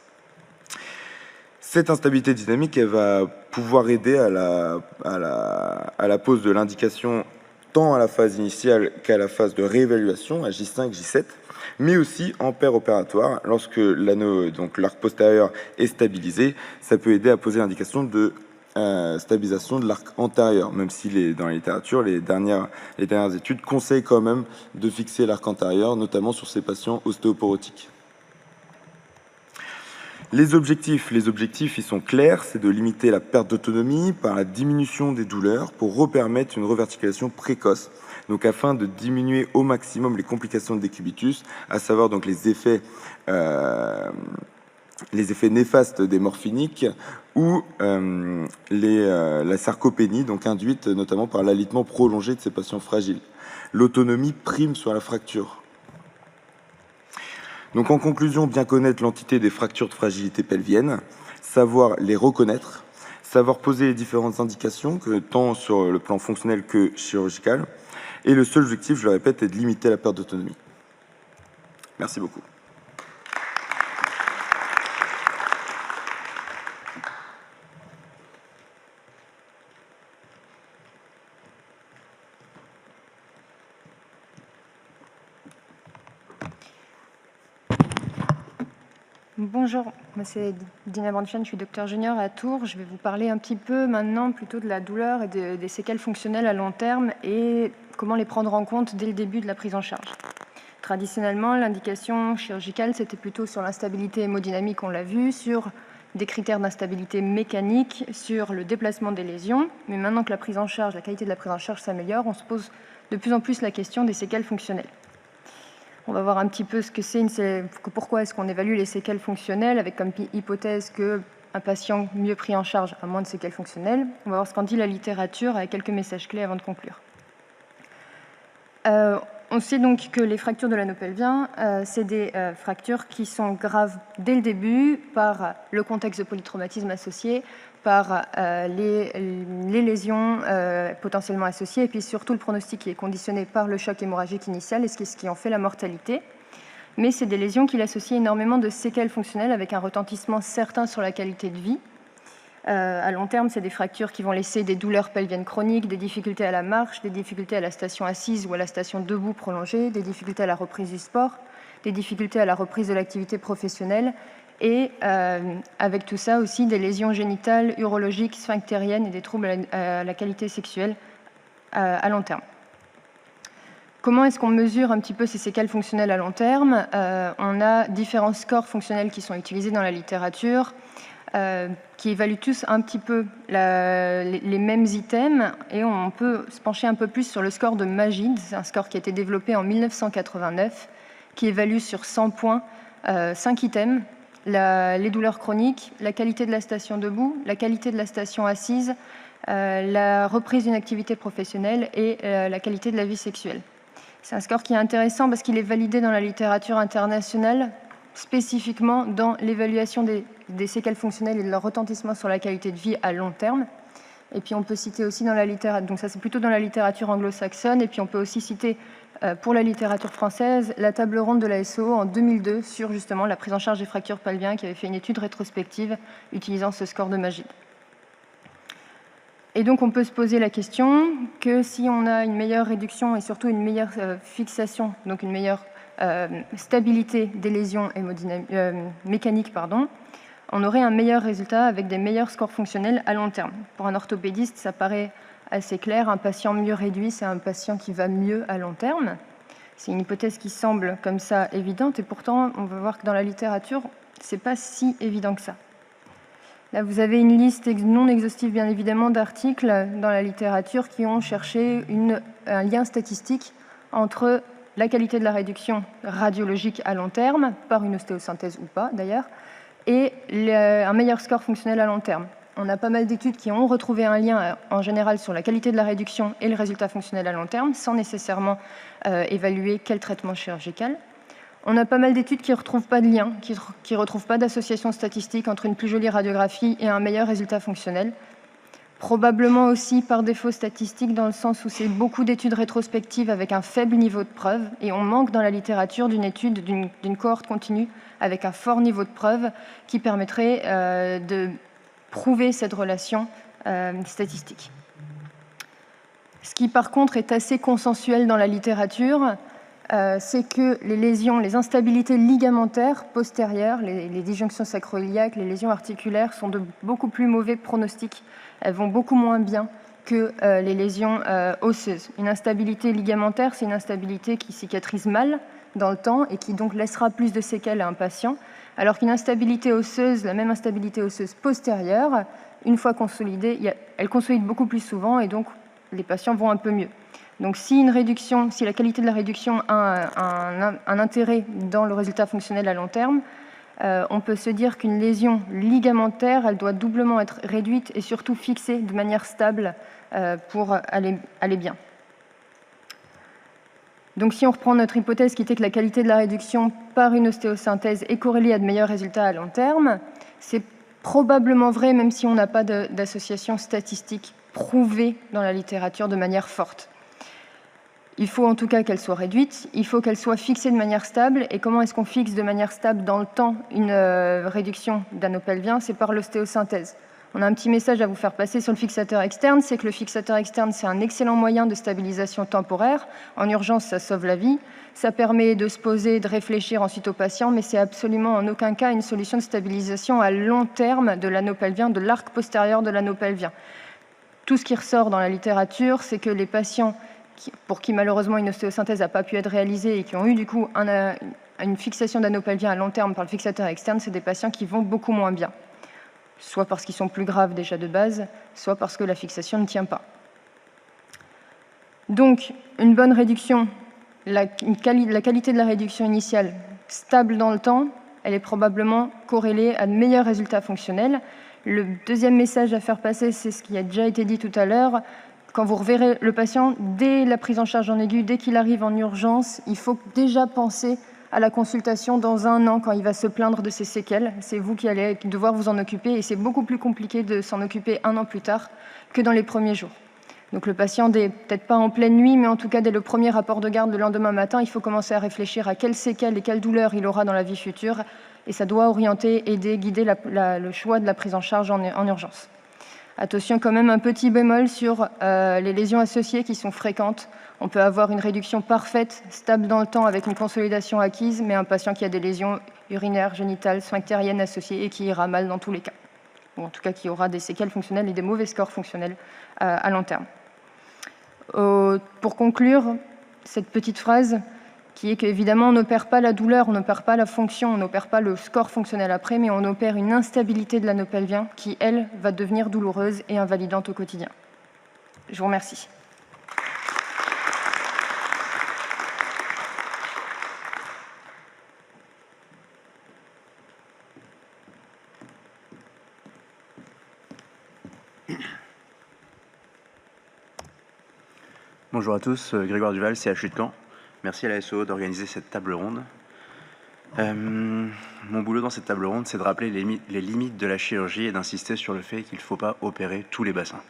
Cette instabilité dynamique, elle va pouvoir aider à la pose de l'indication tant à la phase initiale qu'à la phase de réévaluation, à J5, J7, mais aussi en péropératoire. Lorsque l'anneau, donc l'arc postérieur, est stabilisé, ça peut aider à poser l'indication de stabilisation de l'arc antérieur, même si dans la littérature, les dernières études conseillent quand même de fixer l'arc antérieur, notamment sur ces patients ostéoporotiques. Les objectifs, ils sont clairs, c'est de limiter la perte d'autonomie par la diminution des douleurs pour repermettre une reverticalisation précoce, donc afin de diminuer au maximum les complications de décubitus, à savoir donc les effets néfastes des morphiniques ou la sarcopénie, donc induite notamment par l'alitement prolongé de ces patients fragiles. L'autonomie prime sur la fracture. Donc en conclusion, bien connaître l'entité des fractures de fragilité pelvienne, savoir les reconnaître, savoir poser les différentes indications, tant sur le plan fonctionnel que chirurgical, et le seul objectif, je le répète, est de limiter la perte d'autonomie. Merci beaucoup. Bonjour, moi c'est Dina Brandchen, je suis docteur junior à Tours. Je vais vous parler un petit peu maintenant plutôt de la douleur et des séquelles fonctionnelles à long terme et comment les prendre en compte dès le début de la prise en charge. Traditionnellement, l'indication chirurgicale, c'était plutôt sur l'instabilité hémodynamique, on l'a vu, sur des critères d'instabilité mécanique, sur le déplacement des lésions. Mais maintenant que la prise en charge, la qualité de la prise en charge s'améliore, on se pose de plus en plus la question des séquelles fonctionnelles. On va voir un petit peu ce que c'est, pourquoi est-ce qu'on évalue les séquelles fonctionnelles, avec comme hypothèse que un patient mieux pris en charge à moins de séquelles fonctionnelles. On va voir ce qu'en dit la littérature avec quelques messages clés avant de conclure. On sait donc que les fractures de l'anneau pelvien, c'est des fractures qui sont graves dès le début par le contexte de polytraumatisme associé, par les lésions potentiellement associées, et puis surtout le pronostic qui est conditionné par le choc hémorragique initial, et ce qui en fait la mortalité. Mais c'est des lésions qui associent énormément de séquelles fonctionnelles avec un retentissement certain sur la qualité de vie. À long terme, c'est des fractures qui vont laisser des douleurs pelviennes chroniques, des difficultés à la marche, des difficultés à la station assise ou à la station debout prolongée, des difficultés à la reprise du sport, des difficultés à la reprise de l'activité professionnelle et avec tout ça aussi des lésions génitales, urologiques, sphinctériennes et des troubles à la qualité sexuelle à long terme. Comment est-ce qu'on mesure un petit peu ces séquelles fonctionnelles à long terme? On a différents scores fonctionnels qui sont utilisés dans la littérature, qui évaluent tous un petit peu les mêmes items, et on peut se pencher un peu plus sur le score de Magid. C'est un score qui a été développé en 1989, qui évalue sur 100 points 5 items: les douleurs chroniques, la qualité de la station debout, la qualité de la station assise, la reprise d'une activité professionnelle et la qualité de la vie sexuelle. C'est un score qui est intéressant parce qu'il est validé dans la littérature internationale, spécifiquement dans l'évaluation des séquelles fonctionnelles et de leur retentissement sur la qualité de vie à long terme. Et puis on peut citer aussi dans la littérature, donc ça c'est plutôt dans la littérature anglo-saxonne, et puis on peut aussi citer pour la littérature française la table ronde de la SO en 2002 sur justement la prise en charge des fractures pelviennes, qui avait fait une étude rétrospective utilisant ce score de Magid. Et donc on peut se poser la question que si on a une meilleure réduction et surtout une meilleure fixation, donc une meilleure stabilité des lésions mécaniques, on aurait un meilleur résultat avec des meilleurs scores fonctionnels à long terme. Pour un orthopédiste, ça paraît assez clair. Un patient mieux réduit, c'est un patient qui va mieux à long terme. C'est une hypothèse qui semble comme ça évidente, et pourtant, on va voir que dans la littérature, c'est pas si évident que ça. Là, vous avez une liste non exhaustive, bien évidemment, d'articles dans la littérature qui ont cherché un lien statistique entre la qualité de la réduction radiologique à long terme, par une ostéosynthèse ou pas d'ailleurs, et un meilleur score fonctionnel à long terme. On a pas mal d'études qui ont retrouvé un lien en général sur la qualité de la réduction et le résultat fonctionnel à long terme, sans nécessairement évaluer quel traitement chirurgical. On a pas mal d'études qui ne retrouvent pas de lien, qui ne retrouvent pas d'association statistique entre une plus jolie radiographie et un meilleur résultat fonctionnel. Probablement aussi par défaut statistique, dans le sens où c'est beaucoup d'études rétrospectives avec un faible niveau de preuve, et on manque dans la littérature d'une étude, d'une cohorte continue avec un fort niveau de preuve qui permettrait de prouver cette relation statistique. Ce qui par contre est assez consensuel dans la littérature, c'est que les lésions, les instabilités ligamentaires postérieures, les disjonctions sacro-iliaques, les lésions articulaires sont de beaucoup plus mauvais pronostics. Elles vont beaucoup moins bien que les lésions osseuses. Une instabilité ligamentaire, c'est une instabilité qui cicatrise mal dans le temps et qui donc laissera plus de séquelles à un patient, alors qu'une instabilité osseuse, la même instabilité osseuse postérieure, une fois consolidée, elle consolide beaucoup plus souvent et donc les patients vont un peu mieux. Donc si la qualité de la réduction a un intérêt dans le résultat fonctionnel à long terme, on peut se dire qu'une lésion ligamentaire, elle doit doublement être réduite et surtout fixée de manière stable pour aller bien. Donc si on reprend notre hypothèse qui était que la qualité de la réduction par une ostéosynthèse est corrélée à de meilleurs résultats à long terme, c'est probablement vrai même si on n'a pas d'association statistique prouvée dans la littérature de manière forte. Il faut en tout cas qu'elle soit réduite, il faut qu'elle soit fixée de manière stable. Et comment est-ce qu'on fixe de manière stable dans le temps une réduction d'anneau pelvien? C'est par l'ostéosynthèse. On a un petit message à vous faire passer sur le fixateur externe, c'est que le fixateur externe, c'est un excellent moyen de stabilisation temporaire. En urgence, ça sauve la vie. Ça permet de se poser, de réfléchir ensuite au patient, mais c'est absolument en aucun cas une solution de stabilisation à long terme de l'anneau pelvien, de l'arc postérieur de l'anneau pelvien. Tout ce qui ressort dans la littérature, c'est que les patients pour qui malheureusement une ostéosynthèse n'a pas pu être réalisée et qui ont eu du coup une fixation d'anneau pelvien à long terme par le fixateur externe, c'est des patients qui vont beaucoup moins bien. Soit parce qu'ils sont plus graves déjà de base, soit parce que la fixation ne tient pas. Donc, une bonne réduction, la qualité de la réduction initiale stable dans le temps, elle est probablement corrélée à de meilleurs résultats fonctionnels. Le deuxième message à faire passer, c'est ce qui a déjà été dit tout à l'heure. Quand vous reverrez le patient, dès la prise en charge en aigu, dès qu'il arrive en urgence, il faut déjà penser à la consultation dans 1 an quand il va se plaindre de ses séquelles. C'est vous qui allez devoir vous en occuper et c'est beaucoup plus compliqué de s'en occuper 1 an plus tard que dans les premiers jours. Donc le patient, peut-être pas en pleine nuit, mais en tout cas dès le premier rapport de garde le lendemain matin, il faut commencer à réfléchir à quelles séquelles et quelles douleurs il aura dans la vie future et ça doit orienter, aider, guider le choix de la prise en charge en urgence. Attention quand même, un petit bémol sur les lésions associées qui sont fréquentes. On peut avoir une réduction parfaite, stable dans le temps avec une consolidation acquise, mais un patient qui a des lésions urinaires, génitales, sphinctériennes associées et qui ira mal dans tous les cas. Ou en tout cas qui aura des séquelles fonctionnelles et des mauvais scores fonctionnels à long terme. Pour conclure, cette petite phrase qui est qu'évidemment on n'opère pas la douleur, on n'opère pas la fonction, on n'opère pas le score fonctionnel après, mais on opère une instabilité de l'anneau pelvien qui, elle, va devenir douloureuse et invalidante au quotidien. Je vous remercie. Bonjour à tous, Grégoire Duval, CHU de Caen. Merci à la SO d'organiser cette table ronde. Mon boulot dans cette table ronde, c'est de rappeler les limites de la chirurgie et d'insister sur le fait qu'il ne faut pas opérer tous les bassins.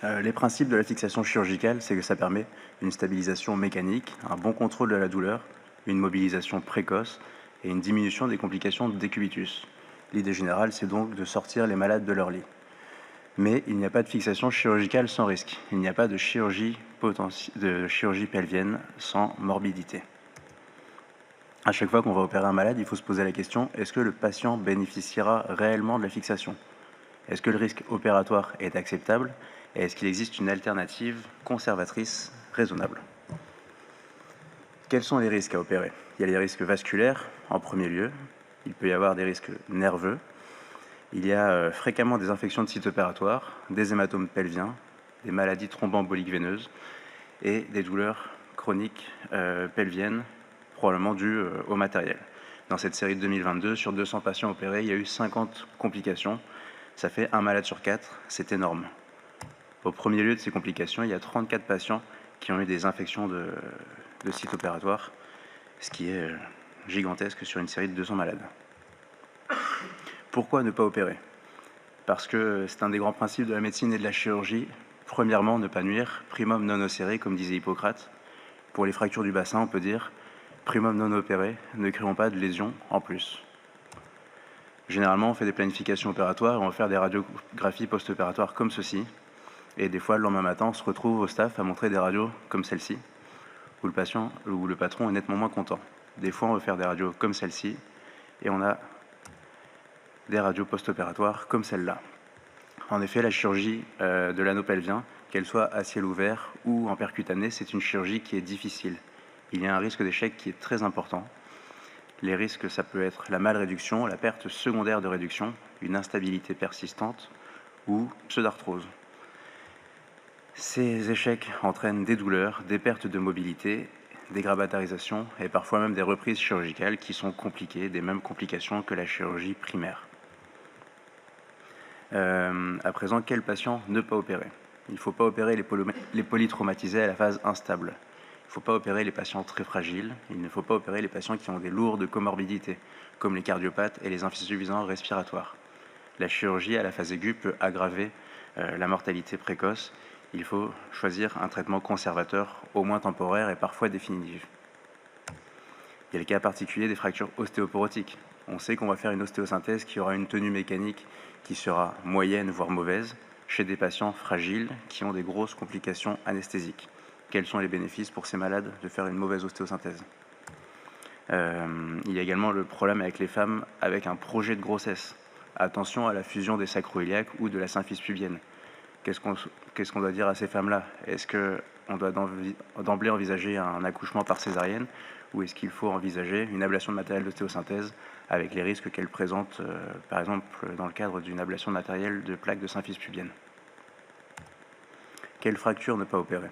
Les principes de la fixation chirurgicale, c'est que ça permet une stabilisation mécanique, un bon contrôle de la douleur, une mobilisation précoce et une diminution des complications de décubitus. L'idée générale, c'est donc de sortir les malades de leur lit. Mais il n'y a pas de fixation chirurgicale sans risque. Il n'y a pas de chirurgie pelvienne sans morbidité. À chaque fois qu'on va opérer un malade, il faut se poser la question, est-ce que le patient bénéficiera réellement de la fixation? Est-ce que le risque opératoire est acceptable? Et est-ce qu'il existe une alternative conservatrice raisonnable? Quels sont les risques à opérer? Il y a les risques vasculaires en premier lieu. Il peut y avoir des risques nerveux. Il y a fréquemment des infections de sites opératoires, des hématomes pelviens, des maladies thromboemboliques veineuses et des douleurs chroniques pelviennes, probablement dues au matériel. Dans cette série de 2022, sur 200 patients opérés, il y a eu 50 complications. Ça fait 1 malade sur 4, c'est énorme. Au premier lieu de ces complications, il y a 34 patients qui ont eu des infections de sites opératoires, ce qui est gigantesque sur une série de 200 malades. Pourquoi ne pas opérer? Parce que c'est un des grands principes de la médecine et de la chirurgie. Premièrement, ne pas nuire, primum non nocere, comme disait Hippocrate. Pour les fractures du bassin, on peut dire primum non opéré, ne créons pas de lésions en plus. Généralement, on fait des planifications opératoires et on va faire des radiographies post-opératoires comme ceci. Et des fois, le lendemain matin, on se retrouve au staff à montrer des radios comme celle-ci, où le patient ou le patron est nettement moins content. Des fois, on va faire des radios comme celle-ci et on a des radios post-opératoires comme celle-là. En effet, la chirurgie de l'anneau pelvien, qu'elle soit à ciel ouvert ou en percutané, c'est une chirurgie qui est difficile. Il y a un risque d'échec qui est très important. Les risques, ça peut être la malréduction, la perte secondaire de réduction, une instabilité persistante ou pseudarthrose. Ces échecs entraînent des douleurs, des pertes de mobilité, des grabatarisations et parfois même des reprises chirurgicales qui sont compliquées, des mêmes complications que la chirurgie primaire. À présent, quel patient ne pas opérer? Il ne faut pas opérer les polytraumatisés à la phase instable. Il ne faut pas opérer les patients très fragiles. Il ne faut pas opérer les patients qui ont des lourdes comorbidités, comme les cardiopathes et les insuffisants respiratoires. La chirurgie à la phase aiguë peut aggraver la mortalité précoce. Il faut choisir un traitement conservateur, au moins temporaire et parfois définitif. Il y a le cas particulier des fractures ostéoporotiques. On sait qu'on va faire une ostéosynthèse qui aura une tenue mécanique qui sera moyenne, voire mauvaise, chez des patients fragiles qui ont des grosses complications anesthésiques. Quels sont les bénéfices pour ces malades de faire une mauvaise ostéosynthèse? Il y a également le problème avec les femmes avec un projet de grossesse. Attention à la fusion des sacro-iliaques ou de la symphyse pubienne. Qu'est-ce qu'on doit dire à ces femmes-là? Est-ce qu'on doit d'emblée envisager un accouchement par césarienne ou est-ce qu'il faut envisager une ablation de matériel d'ostéosynthèse avec les risques qu'elle présente, par exemple, dans le cadre d'une ablation de matériel de plaques de symphyse pubienne? Quelle fracture ne pas opérer?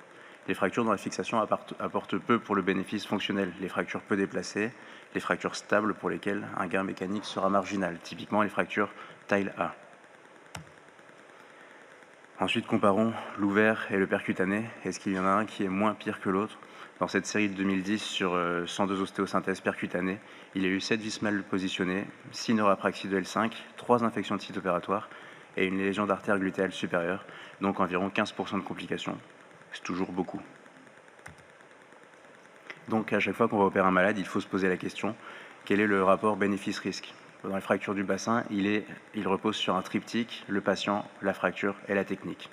Les fractures dans la fixation apportent peu pour le bénéfice fonctionnel. Les fractures peu déplacées, les fractures stables pour lesquelles un gain mécanique sera marginal, typiquement les fractures taille A. Ensuite, comparons l'ouvert et le percutané. Est-ce qu'il y en a un qui est moins pire que l'autre? Dans cette série de 2010 sur 102 ostéosynthèses percutanées, il y a eu 7 vis mal positionnées, 6 neuroapraxies de L5, 3 infections de site opératoire et une lésion d'artère glutéale supérieure, donc environ 15% de complications. C'est toujours beaucoup. Donc à chaque fois qu'on va opérer un malade, il faut se poser la question, quel est le rapport bénéfice-risque? Dans les fractures du bassin, il repose sur un triptyque, le patient, la fracture et la technique.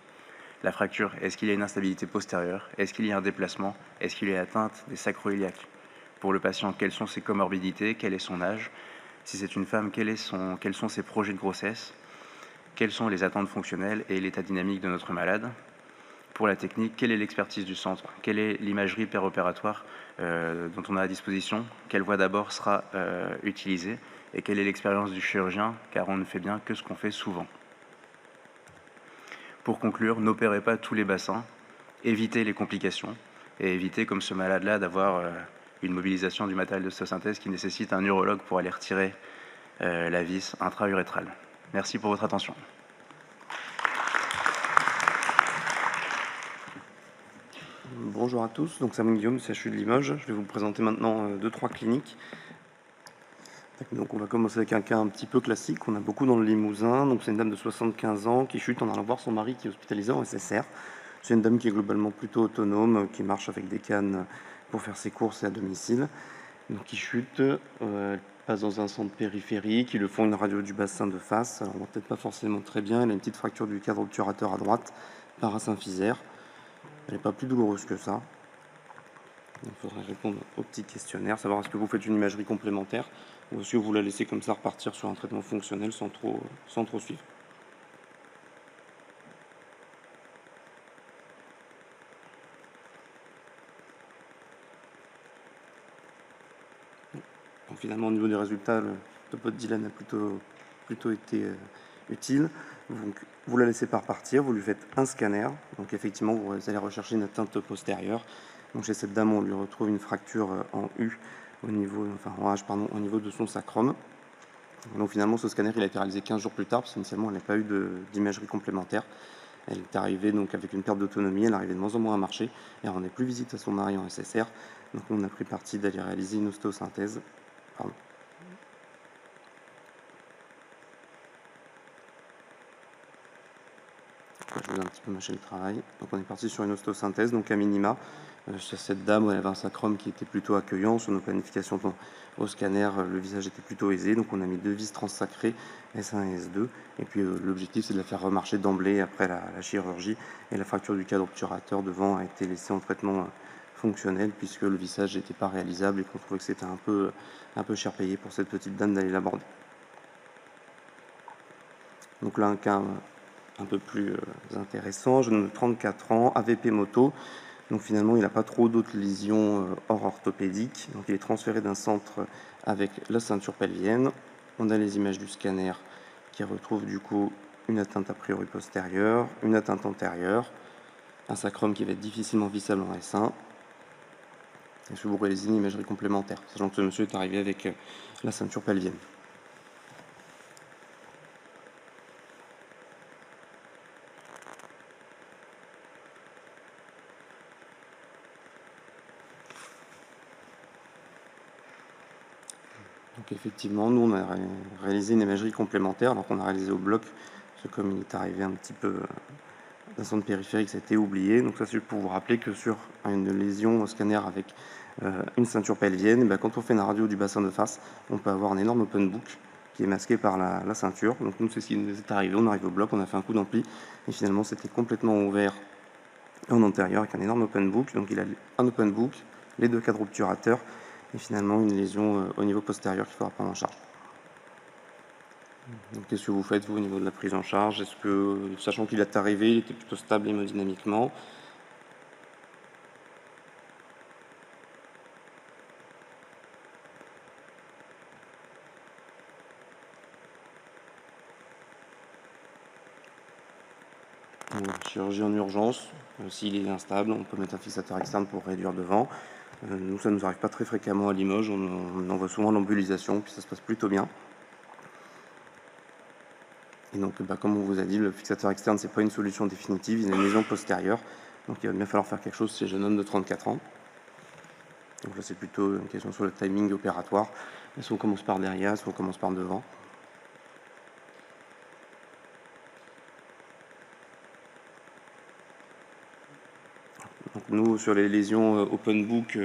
La fracture, est-ce qu'il y a une instabilité postérieure? Est-ce qu'il y a un déplacement? Est-ce qu'il y a atteinte des sacro-iliaques? Pour le patient, quelles sont ses comorbidités? Quel est son âge? Si c'est une femme, quels sont ses projets de grossesse? Quelles sont les attentes fonctionnelles et l'état dynamique de notre malade? Pour la technique, quelle est l'expertise du centre? Quelle est l'imagerie péropératoire dont on a à disposition? Quelle voie d'abord sera utilisée? Et quelle est l'expérience du chirurgien? Car on ne fait bien que ce qu'on fait souvent. Pour conclure, n'opérez pas tous les bassins, évitez les complications et évitez, comme ce malade-là, d'avoir une mobilisation du matériel d'ostéosynthèse qui nécessite un urologue pour aller retirer la vis intra-urétrale. Merci pour votre attention. Bonjour à tous, donc Samuel Guillaume, CHU de Limoges. Je vais vous présenter maintenant 2-3 cliniques. Donc on va commencer avec un cas un petit peu classique, on a beaucoup dans le Limousin. Donc c'est une dame de 75 ans qui chute en allant voir son mari qui est hospitalisé en SSR. C'est une dame qui est globalement plutôt autonome, qui marche avec des cannes pour faire ses courses et à domicile. Donc qui chute, elle passe dans un centre périphérique, ils le font une radio du bassin de face. Alors on voit peut-être pas forcément très bien, elle a une petite fracture du cadre obturateur à droite, parasymphysaire. Elle n'est pas plus douloureuse que ça. Il faudrait répondre au petit questionnaire, savoir est-ce que vous faites une imagerie complémentaire ou est-ce que vous la laissez comme ça repartir sur un traitement fonctionnel sans trop suivre. Donc finalement, au niveau des résultats, le topo de Dylan a plutôt été utile. Donc, vous la laissez pas repartir, vous lui faites un scanner. Donc effectivement, vous allez rechercher une atteinte postérieure. Donc chez cette dame, on lui retrouve une fracture en U au niveau, en H, pardon, au niveau de son sacrum. Donc finalement, ce scanner, il a été réalisé 15 jours plus tard, parce qu'initialement, elle n'a pas eu d'imagerie complémentaire. Elle est arrivée donc avec une perte d'autonomie, elle arrivait de moins en moins à marcher, elle rendait plus visite à son mari en SSR. Donc on a pris parti d'aller réaliser une ostéosynthèse. Pardon. Je vais un petit peu mâcher le travail. Donc on est parti sur une ostéosynthèse, donc à minima. Chez cette dame, elle avait un sacrum qui était plutôt accueillant. Sur nos planifications au scanner, le visage était plutôt aisé. Donc on a mis 2 vis transsacrées, S1 et S2. Et puis l'objectif, c'est de la faire remarcher d'emblée après la chirurgie. Et la fracture du cadre obturateur devant a été laissée en traitement fonctionnel, puisque le visage n'était pas réalisable et qu'on trouvait que c'était un peu cher payé pour cette petite dame d'aller l'aborder. Donc là, un cas un peu plus intéressant, jeune de 34 ans, AVP moto. Donc finalement, il n'a pas trop d'autres lésions hors orthopédiques. Donc il est transféré d'un centre avec la ceinture pelvienne. On a les images du scanner qui retrouvent du coup une atteinte a priori postérieure, une atteinte antérieure, un sacrum qui va être difficilement vissable en S1. Et je vous réalisez une imagerie complémentaire, sachant que ce monsieur est arrivé avec la ceinture pelvienne. Donc effectivement, nous on a réalisé une imagerie complémentaire, alors qu'on a réalisé au bloc, parce que comme il est arrivé un petit peu d'un centre périphérique, ça a été oublié. Donc ça c'est pour vous rappeler que sur une lésion au scanner avec une ceinture pelvienne, quand on fait une radio du bassin de face, on peut avoir un énorme open book qui est masqué par la ceinture. Donc nous c'est ce qui nous est arrivé, on arrive au bloc, on a fait un coup d'ampli, et finalement c'était complètement ouvert en antérieur avec un énorme open book. Donc il a un open book, les 2 cadres obturateurs, et finalement une lésion au niveau postérieur qu'il faudra prendre en charge. Donc qu'est-ce que vous faites vous au niveau de la prise en charge? Est-ce que, sachant qu'il est arrivé, il était plutôt stable hémodynamiquement, chirurgie en urgence, S'il est instable, on peut mettre un fixateur externe pour réduire devant. Nous, ça ne nous arrive pas très fréquemment à Limoges, on envoie souvent l'embolisation, puis ça se passe plutôt bien. Et donc, comme on vous a dit, le fixateur externe, c'est pas une solution définitive, il a une lésion postérieure, donc il va bien falloir faire quelque chose chez jeune homme de 34 ans. Donc là, c'est plutôt une question sur le timing opératoire. Soit on commence par derrière, soit on commence par devant. Donc nous, sur les lésions open book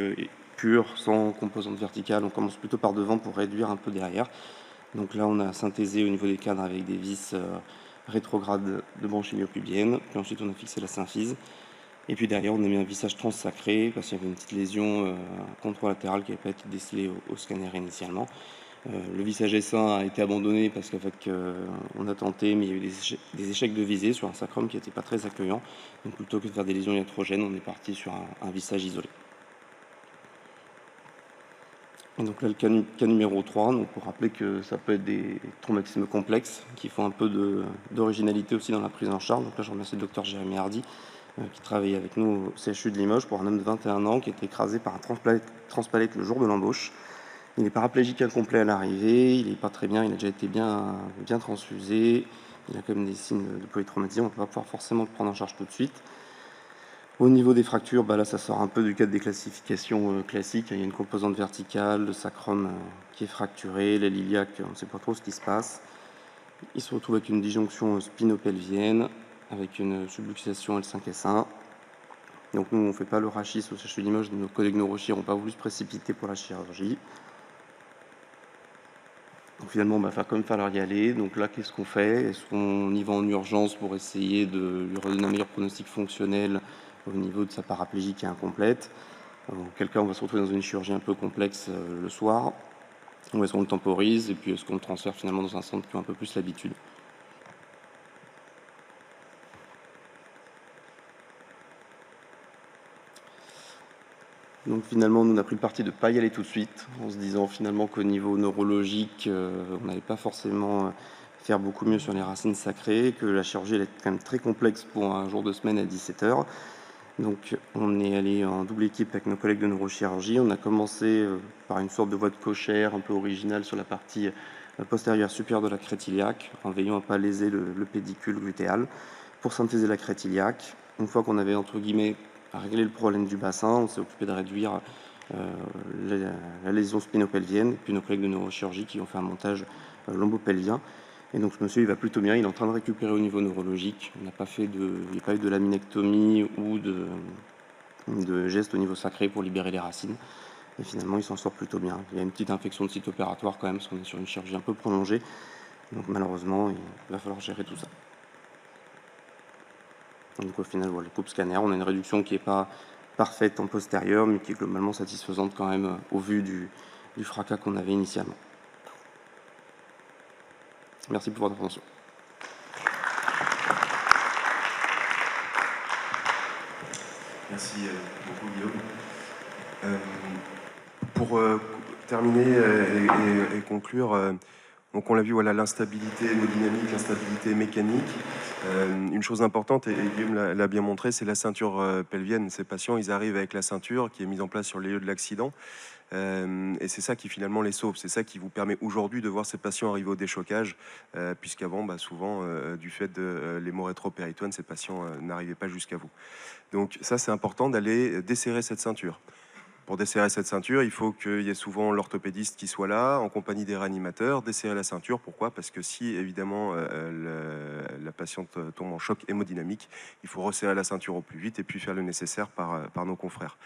pures, sans composante verticale, on commence plutôt par devant pour réduire un peu derrière. Donc là, on a synthésé au niveau des cadres avec des vis rétrogrades de branche iliopubienne. Puis ensuite, on a fixé la symphyse. Et puis derrière, on a mis un vissage transsacré parce qu'il y avait une petite lésion contralatérale qui n'avait pas été décelée au scanner initialement. Le vissage S1 a été abandonné parce qu'avec on a tenté, mais il y a eu des échecs de visée sur un sacrum qui n'était pas très accueillant. Donc plutôt que de faire des lésions iatrogènes, on est parti sur un vissage isolé. Et donc là, le cas numéro 3, donc pour rappeler que ça peut être des traumatismes complexes qui font un peu d'originalité aussi dans la prise en charge. Donc là, je remercie le docteur Jérémy Hardy qui travaillait avec nous au CHU de Limoges pour un homme de 21 ans qui a été écrasé par un transpalette le jour de l'embauche. Il est paraplégique incomplet à l'arrivée, il n'est pas très bien, il a déjà été bien transfusé, il a quand même des signes de polytraumatisme, on ne peut pas pouvoir forcément le prendre en charge tout de suite. Au niveau des fractures, là ça sort un peu du cadre des classifications classiques, il y a une composante verticale, le sacrum qui est fracturé, la iliaque, on ne sait pas trop ce qui se passe. Il se retrouve avec une disjonction spinopelvienne, avec une subluxation L5S1. Donc nous on ne fait pas le rachis au CHU de Limoges, nos collègues neurochir n'ont pas voulu se précipiter pour la chirurgie. Donc finalement, il va falloir y aller. Donc là, qu'est-ce qu'on fait? Est-ce qu'on y va en urgence pour essayer de lui redonner un meilleur pronostic fonctionnel au niveau de sa paraplégie qui est incomplète? Auquel cas, on va se retrouver dans une chirurgie un peu complexe le soir. Ou est-ce qu'on le temporise? Et puis est-ce qu'on le transfère finalement dans un centre qui a un peu plus l'habitude? Donc finalement, nous on a pris le parti de ne pas y aller tout de suite, en se disant finalement qu'au niveau neurologique, on n'allait pas forcément faire beaucoup mieux sur les racines sacrées, que la chirurgie elle est quand même très complexe pour un jour de semaine à 17h. Donc on est allé en double équipe avec nos collègues de neurochirurgie. On a commencé par une sorte de voie de cochère un peu originale sur la partie postérieure supérieure de la crête iliaque, en veillant à ne pas léser le pédicule glutéal, pour synthétiser la crête iliaque. Une fois qu'on avait entre guillemets régler le problème du bassin, on s'est occupé de réduire la lésion spinopelvienne, et puis nos collègues de neurochirurgie qui ont fait un montage lombopelvien. Et donc ce monsieur il va plutôt bien, il est en train de récupérer au niveau neurologique. Il n'y a pas eu de laminectomie ou de gestes au niveau sacré pour libérer les racines. Et finalement il s'en sort plutôt bien. Il y a une petite infection de site opératoire quand même, parce qu'on est sur une chirurgie un peu prolongée. Donc malheureusement il va falloir gérer tout ça. Donc au final, voilà, coupe scanner, on a une réduction qui n'est pas parfaite en postérieur, mais qui est globalement satisfaisante quand même au vu du fracas qu'on avait initialement. Merci pour votre attention. Merci beaucoup Guillaume. Pour terminer et conclure, donc on l'a vu, voilà, l'instabilité hémodynamique, l'instabilité mécanique. Une chose importante, et Guillaume l'a bien montré, c'est la ceinture pelvienne. Ces patients, ils arrivent avec la ceinture qui est mise en place sur les lieux de l'accident. Et c'est ça qui finalement les sauve. C'est ça qui vous permet aujourd'hui de voir ces patients arriver au déchocage, puisqu'avant, souvent, du fait de l'hémorétropéritoine, ces patients n'arrivaient pas jusqu'à vous. Donc ça, c'est important d'aller desserrer cette ceinture. Pour desserrer cette ceinture, il faut qu'il y ait souvent l'orthopédiste qui soit là, en compagnie des réanimateurs, desserrer la ceinture. Pourquoi? Parce que si, évidemment, la patiente tombe en choc hémodynamique, il faut resserrer la ceinture au plus vite et puis faire le nécessaire par nos confrères.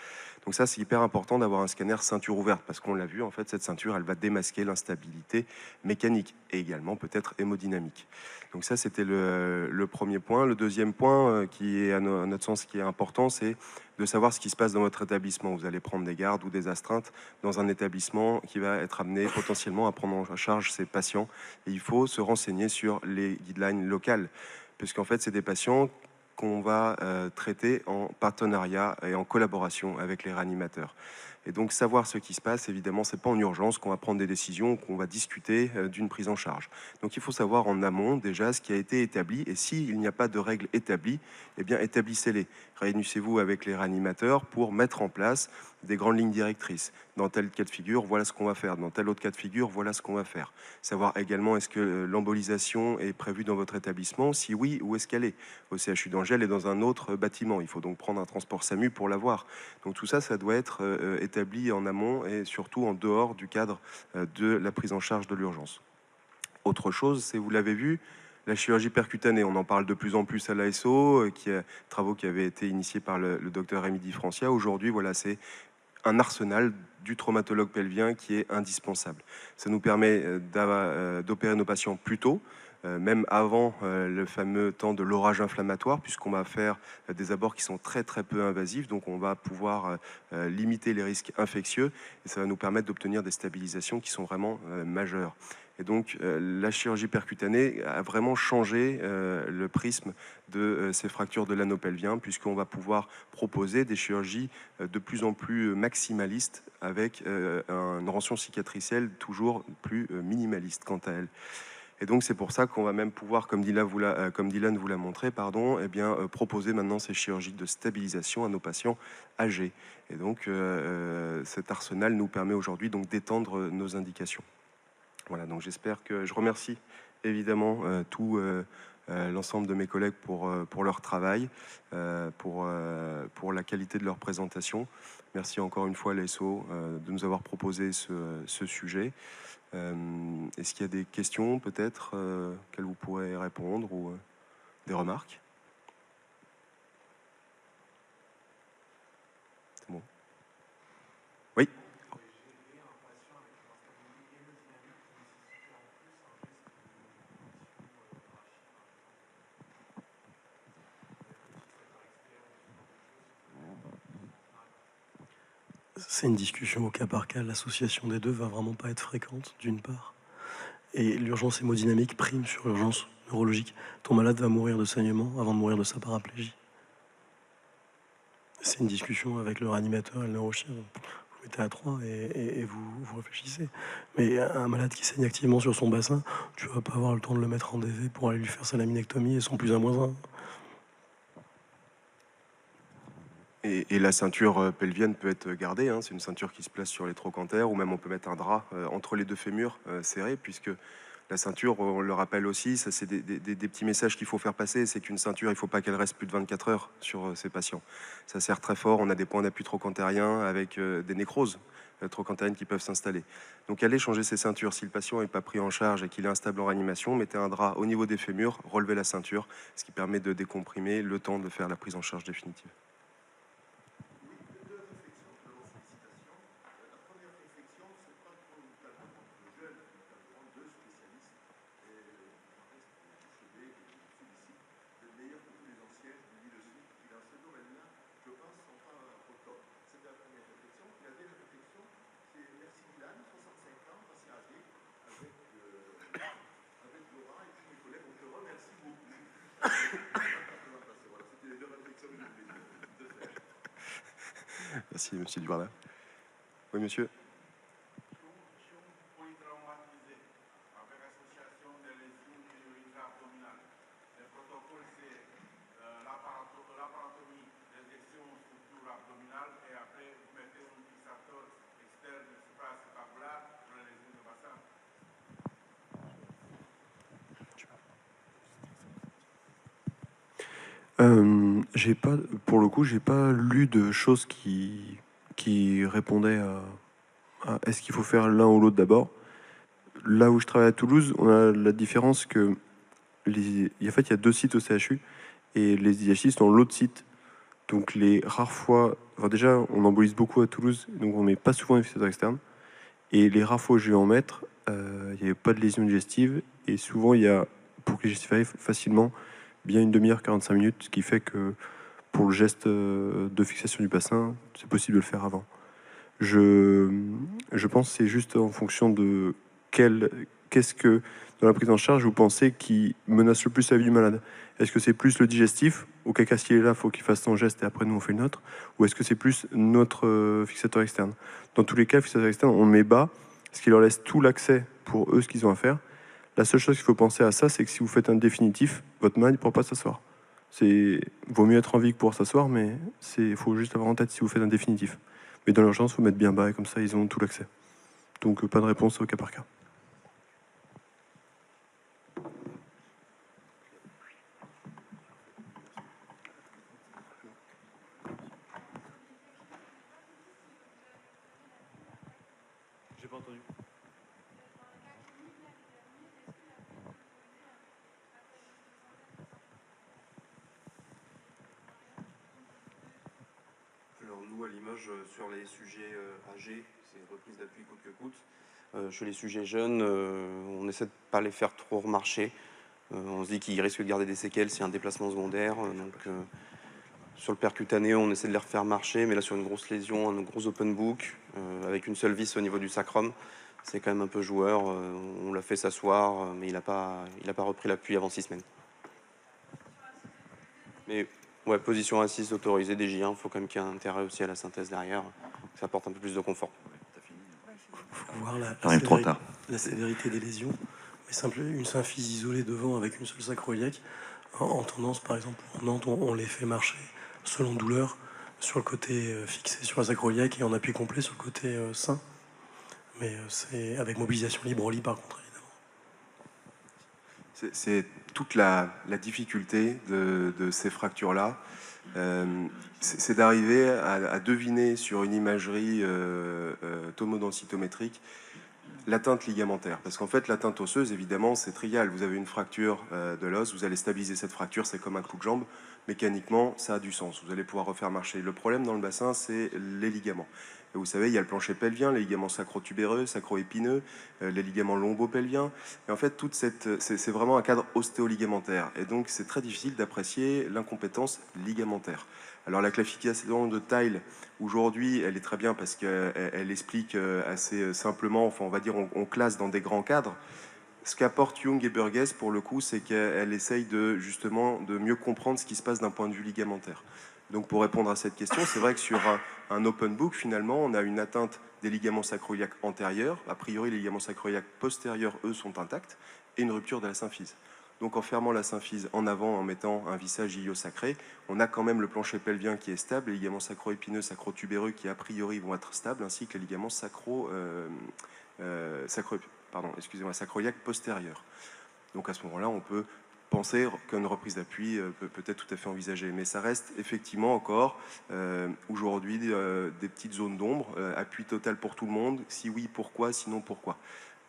Donc ça, c'est hyper important d'avoir un scanner ceinture ouverte, parce qu'on l'a vu, en fait, cette ceinture, elle va démasquer l'instabilité mécanique et également peut-être hémodynamique. Donc ça, c'était le premier point. Le deuxième point, qui est à notre sens qui est important, c'est de savoir ce qui se passe dans votre établissement. Vous allez prendre des gardes ou des astreintes dans un établissement qui va être amené potentiellement à prendre en charge ces patients. Et il faut se renseigner sur les guidelines locales, puisqu'en fait, c'est des patients qu'on va traiter en partenariat et en collaboration avec les réanimateurs. Et donc savoir ce qui se passe, évidemment, c'est pas en urgence qu'on va prendre des décisions, qu'on va discuter d'une prise en charge. Donc il faut savoir en amont déjà ce qui a été établi, et s'il n'y a pas de règles établies, eh bien établissez-les. réunissez-vous avec les réanimateurs pour mettre en place des grandes lignes directrices. Dans tel cas de figure, voilà ce qu'on va faire. Dans tel autre cas de figure, voilà ce qu'on va faire. Savoir également, est-ce que l'embolisation est prévue dans votre établissement? Si oui, où est-ce qu'elle est? Au CHU d'Angèle et dans un autre bâtiment. Il faut donc prendre un transport SAMU pour l'avoir. Donc tout ça, ça doit être établi en amont et surtout en dehors du cadre de la prise en charge de l'urgence. Autre chose, c'est, vous l'avez vu, la chirurgie percutanée. On en parle de plus en plus à l'ASO, travaux qui avaient été initiés par le docteur Rémi Di Francia. Aujourd'hui, voilà, c'est un arsenal du traumatologue pelvien qui est indispensable. Ça nous permet d'opérer nos patients plus tôt, même avant le fameux temps de l'orage inflammatoire, puisqu'on va faire des abords qui sont très très peu invasifs, donc on va pouvoir limiter les risques infectieux, et ça va nous permettre d'obtenir des stabilisations qui sont vraiment majeures. Et donc la chirurgie percutanée a vraiment changé le prisme de ces fractures de l'anneau pelvien, puisqu'on va pouvoir proposer des chirurgies de plus en plus maximalistes, avec une rançon cicatricielle toujours plus minimaliste quant à elle. Et donc c'est pour ça qu'on va même pouvoir, comme Dylan vous l'a montré, proposer maintenant ces chirurgies de stabilisation à nos patients âgés. Et donc cet arsenal nous permet aujourd'hui donc d'étendre nos indications. Voilà, donc j'espère que... Je remercie évidemment tout l'ensemble de mes collègues pour leur travail, pour la qualité de leur présentation. Merci encore une fois à l'ESO de nous avoir proposé ce sujet. Est-ce qu'il y a des questions peut-être qu'elles vous pourrez répondre ou des remarques? C'est bon. Oui. C'est une discussion au cas par cas. L'association des deux va vraiment pas être fréquente, d'une part. Et l'urgence hémodynamique prime sur l'urgence neurologique. Ton malade va mourir de saignement avant de mourir de sa paraplégie. C'est une discussion avec le réanimateur et le neurochirurgien. Vous mettez à 3 et vous réfléchissez. Mais un malade qui saigne activement sur son bassin, tu vas pas avoir le temps de le mettre en DV pour aller lui faire sa laminectomie et son plus 1-1. Et la ceinture pelvienne peut être gardée, hein. C'est une ceinture qui se place sur les trochantères, ou même on peut mettre un drap entre les deux fémurs serrés, puisque la ceinture, on le rappelle aussi, ça c'est des petits messages qu'il faut faire passer, c'est qu'une ceinture, il ne faut pas qu'elle reste plus de 24 heures sur ces patients. Ça sert très fort, on a des points d'appui trochantériens avec des nécroses trochantériennes qui peuvent s'installer. Donc allez changer ces ceintures. Si le patient n'est pas pris en charge et qu'il est instable en réanimation, mettez un drap au niveau des fémurs, relevez la ceinture, ce qui permet de décomprimer le temps de faire la prise en charge définitive. Merci, monsieur Duvardin. Oui, monsieur. J'ai pas, pour le coup, j'ai pas lu de choses qui répondaient à est-ce qu'il faut faire l'un ou l'autre d'abord. Là où je travaille à Toulouse, on a la différence que il y a 2 sites au CHU et les IHI sont dans l'autre site. Donc les rares fois, enfin déjà, on embolise beaucoup à Toulouse, donc on met pas souvent les fixateurs externes. Et les rares fois où je vais en mettre, il n'y avait pas de lésion digestive et souvent il y a, pour que les gestifs arrivent facilement, bien une demi-heure, 45 minutes, ce qui fait que pour le geste de fixation du bassin, c'est possible de le faire avant. Je pense que c'est juste en fonction de qu'est-ce que, dans la prise en charge, vous pensez qui menace le plus la vie du malade. Est-ce que c'est plus le digestif, auquel cas s'il est là, il faut qu'il fasse son geste et après nous on fait le nôtre, ou est-ce que c'est plus notre fixateur externe? Dans tous les cas, le fixateur externe, on le met bas, ce qui leur laisse tout l'accès pour eux, ce qu'ils ont à faire. La seule chose qu'il faut penser à ça, c'est que si vous faites un définitif, votre malade ne pourra pas s'asseoir. Vaut mieux être en vie que pouvoir s'asseoir, mais il faut juste avoir en tête si vous faites un définitif. Mais dans l'urgence, il faut mettre bien bas, et comme ça, ils ont tout l'accès. Donc, pas de réponse au cas par cas. J'ai pas entendu. Alors nous, à Limoges, sur les sujets âgés, c'est reprise d'appui coûte que coûte. Chez les sujets jeunes, on essaie de ne pas les faire trop remarcher. On se dit qu'ils risquent de garder des séquelles s'il y a un déplacement secondaire. Sur le percutané, on essaie de les refaire marcher, mais là sur une grosse lésion, un gros open book, avec une seule vis au niveau du sacrum, c'est quand même un peu joueur. On l'a fait s'asseoir, mais il n'a pas repris l'appui avant 6 semaines. Mais ouais, position assise autorisée des J1, il faut quand même qu'il y ait un intérêt aussi à la synthèse derrière, que ça apporte un peu plus de confort. Il faut voir trop tard. la sévérité des lésions. Mais une symphyse isolée devant avec une seule sacroiliaque, en tendance, par exemple, en Nantes, on les fait marcher selon douleur sur le côté fixé sur la sacroiliaque et en appui complet sur le côté sain. Mais c'est avec mobilisation libre au lit, par contre, évidemment. C'est toute la difficulté de ces fractures-là. C'est d'arriver à deviner sur une imagerie tomodensitométrique l'atteinte ligamentaire. Parce qu'en fait, l'atteinte osseuse, évidemment, c'est trivial. Vous avez une fracture de l'os, vous allez stabiliser cette fracture, c'est comme un coup de jambe. Mécaniquement, ça a du sens. Vous allez pouvoir refaire marcher. Le problème dans le bassin, c'est les ligaments. Et vous savez, il y a le plancher pelvien, les ligaments sacro-tubéreux, sacro-épineux, les ligaments lombopelviens. Et en fait, c'est vraiment un cadre ostéoligamentaire. Et donc, c'est très difficile d'apprécier l'incompétence ligamentaire. Alors, la classification de Tyle, aujourd'hui, elle est très bien parce qu'elle explique assez simplement, enfin, on va dire, on classe dans des grands cadres. Ce qu'apportent Jung et Burgess, pour le coup, c'est qu'elle essaye justement de mieux comprendre ce qui se passe d'un point de vue ligamentaire. Donc, pour répondre à cette question, c'est vrai que sur un open book, finalement, on a une atteinte des ligaments sacroiliaques antérieurs. A priori, les ligaments sacroiliaques postérieurs, eux, sont intacts, et une rupture de la symphyse. Donc, en fermant la symphyse en avant, en mettant un vissage ilio-sacré, on a quand même le plancher pelvien qui est stable, les ligaments sacro-épineux, sacro-tubéreux qui, a priori, vont être stables, ainsi que les ligaments sacroiliaques postérieurs. Donc, à ce moment-là, on peut penser qu'une reprise d'appui peut être tout à fait envisagée. Mais ça reste effectivement encore aujourd'hui des petites zones d'ombre. Appui total pour tout le monde. Si oui, pourquoi? Sinon, pourquoi?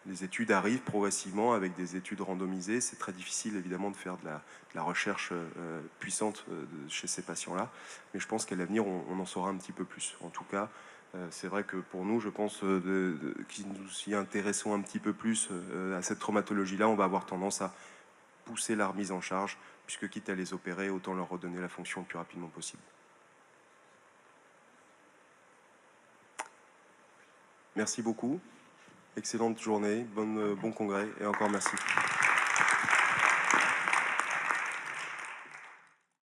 Les études arrivent progressivement avec des études randomisées. C'est très difficile évidemment de faire de la recherche puissante chez ces patients-là. Mais je pense qu'à l'avenir, on en saura un petit peu plus. En tout cas, c'est vrai que pour nous, je pense que nous y intéressons un petit peu plus à cette traumatologie-là, on va avoir tendance à pousser la remise en charge, puisque quitte à les opérer, autant leur redonner la fonction le plus rapidement possible. Merci beaucoup. Excellente journée, bon congrès et encore merci.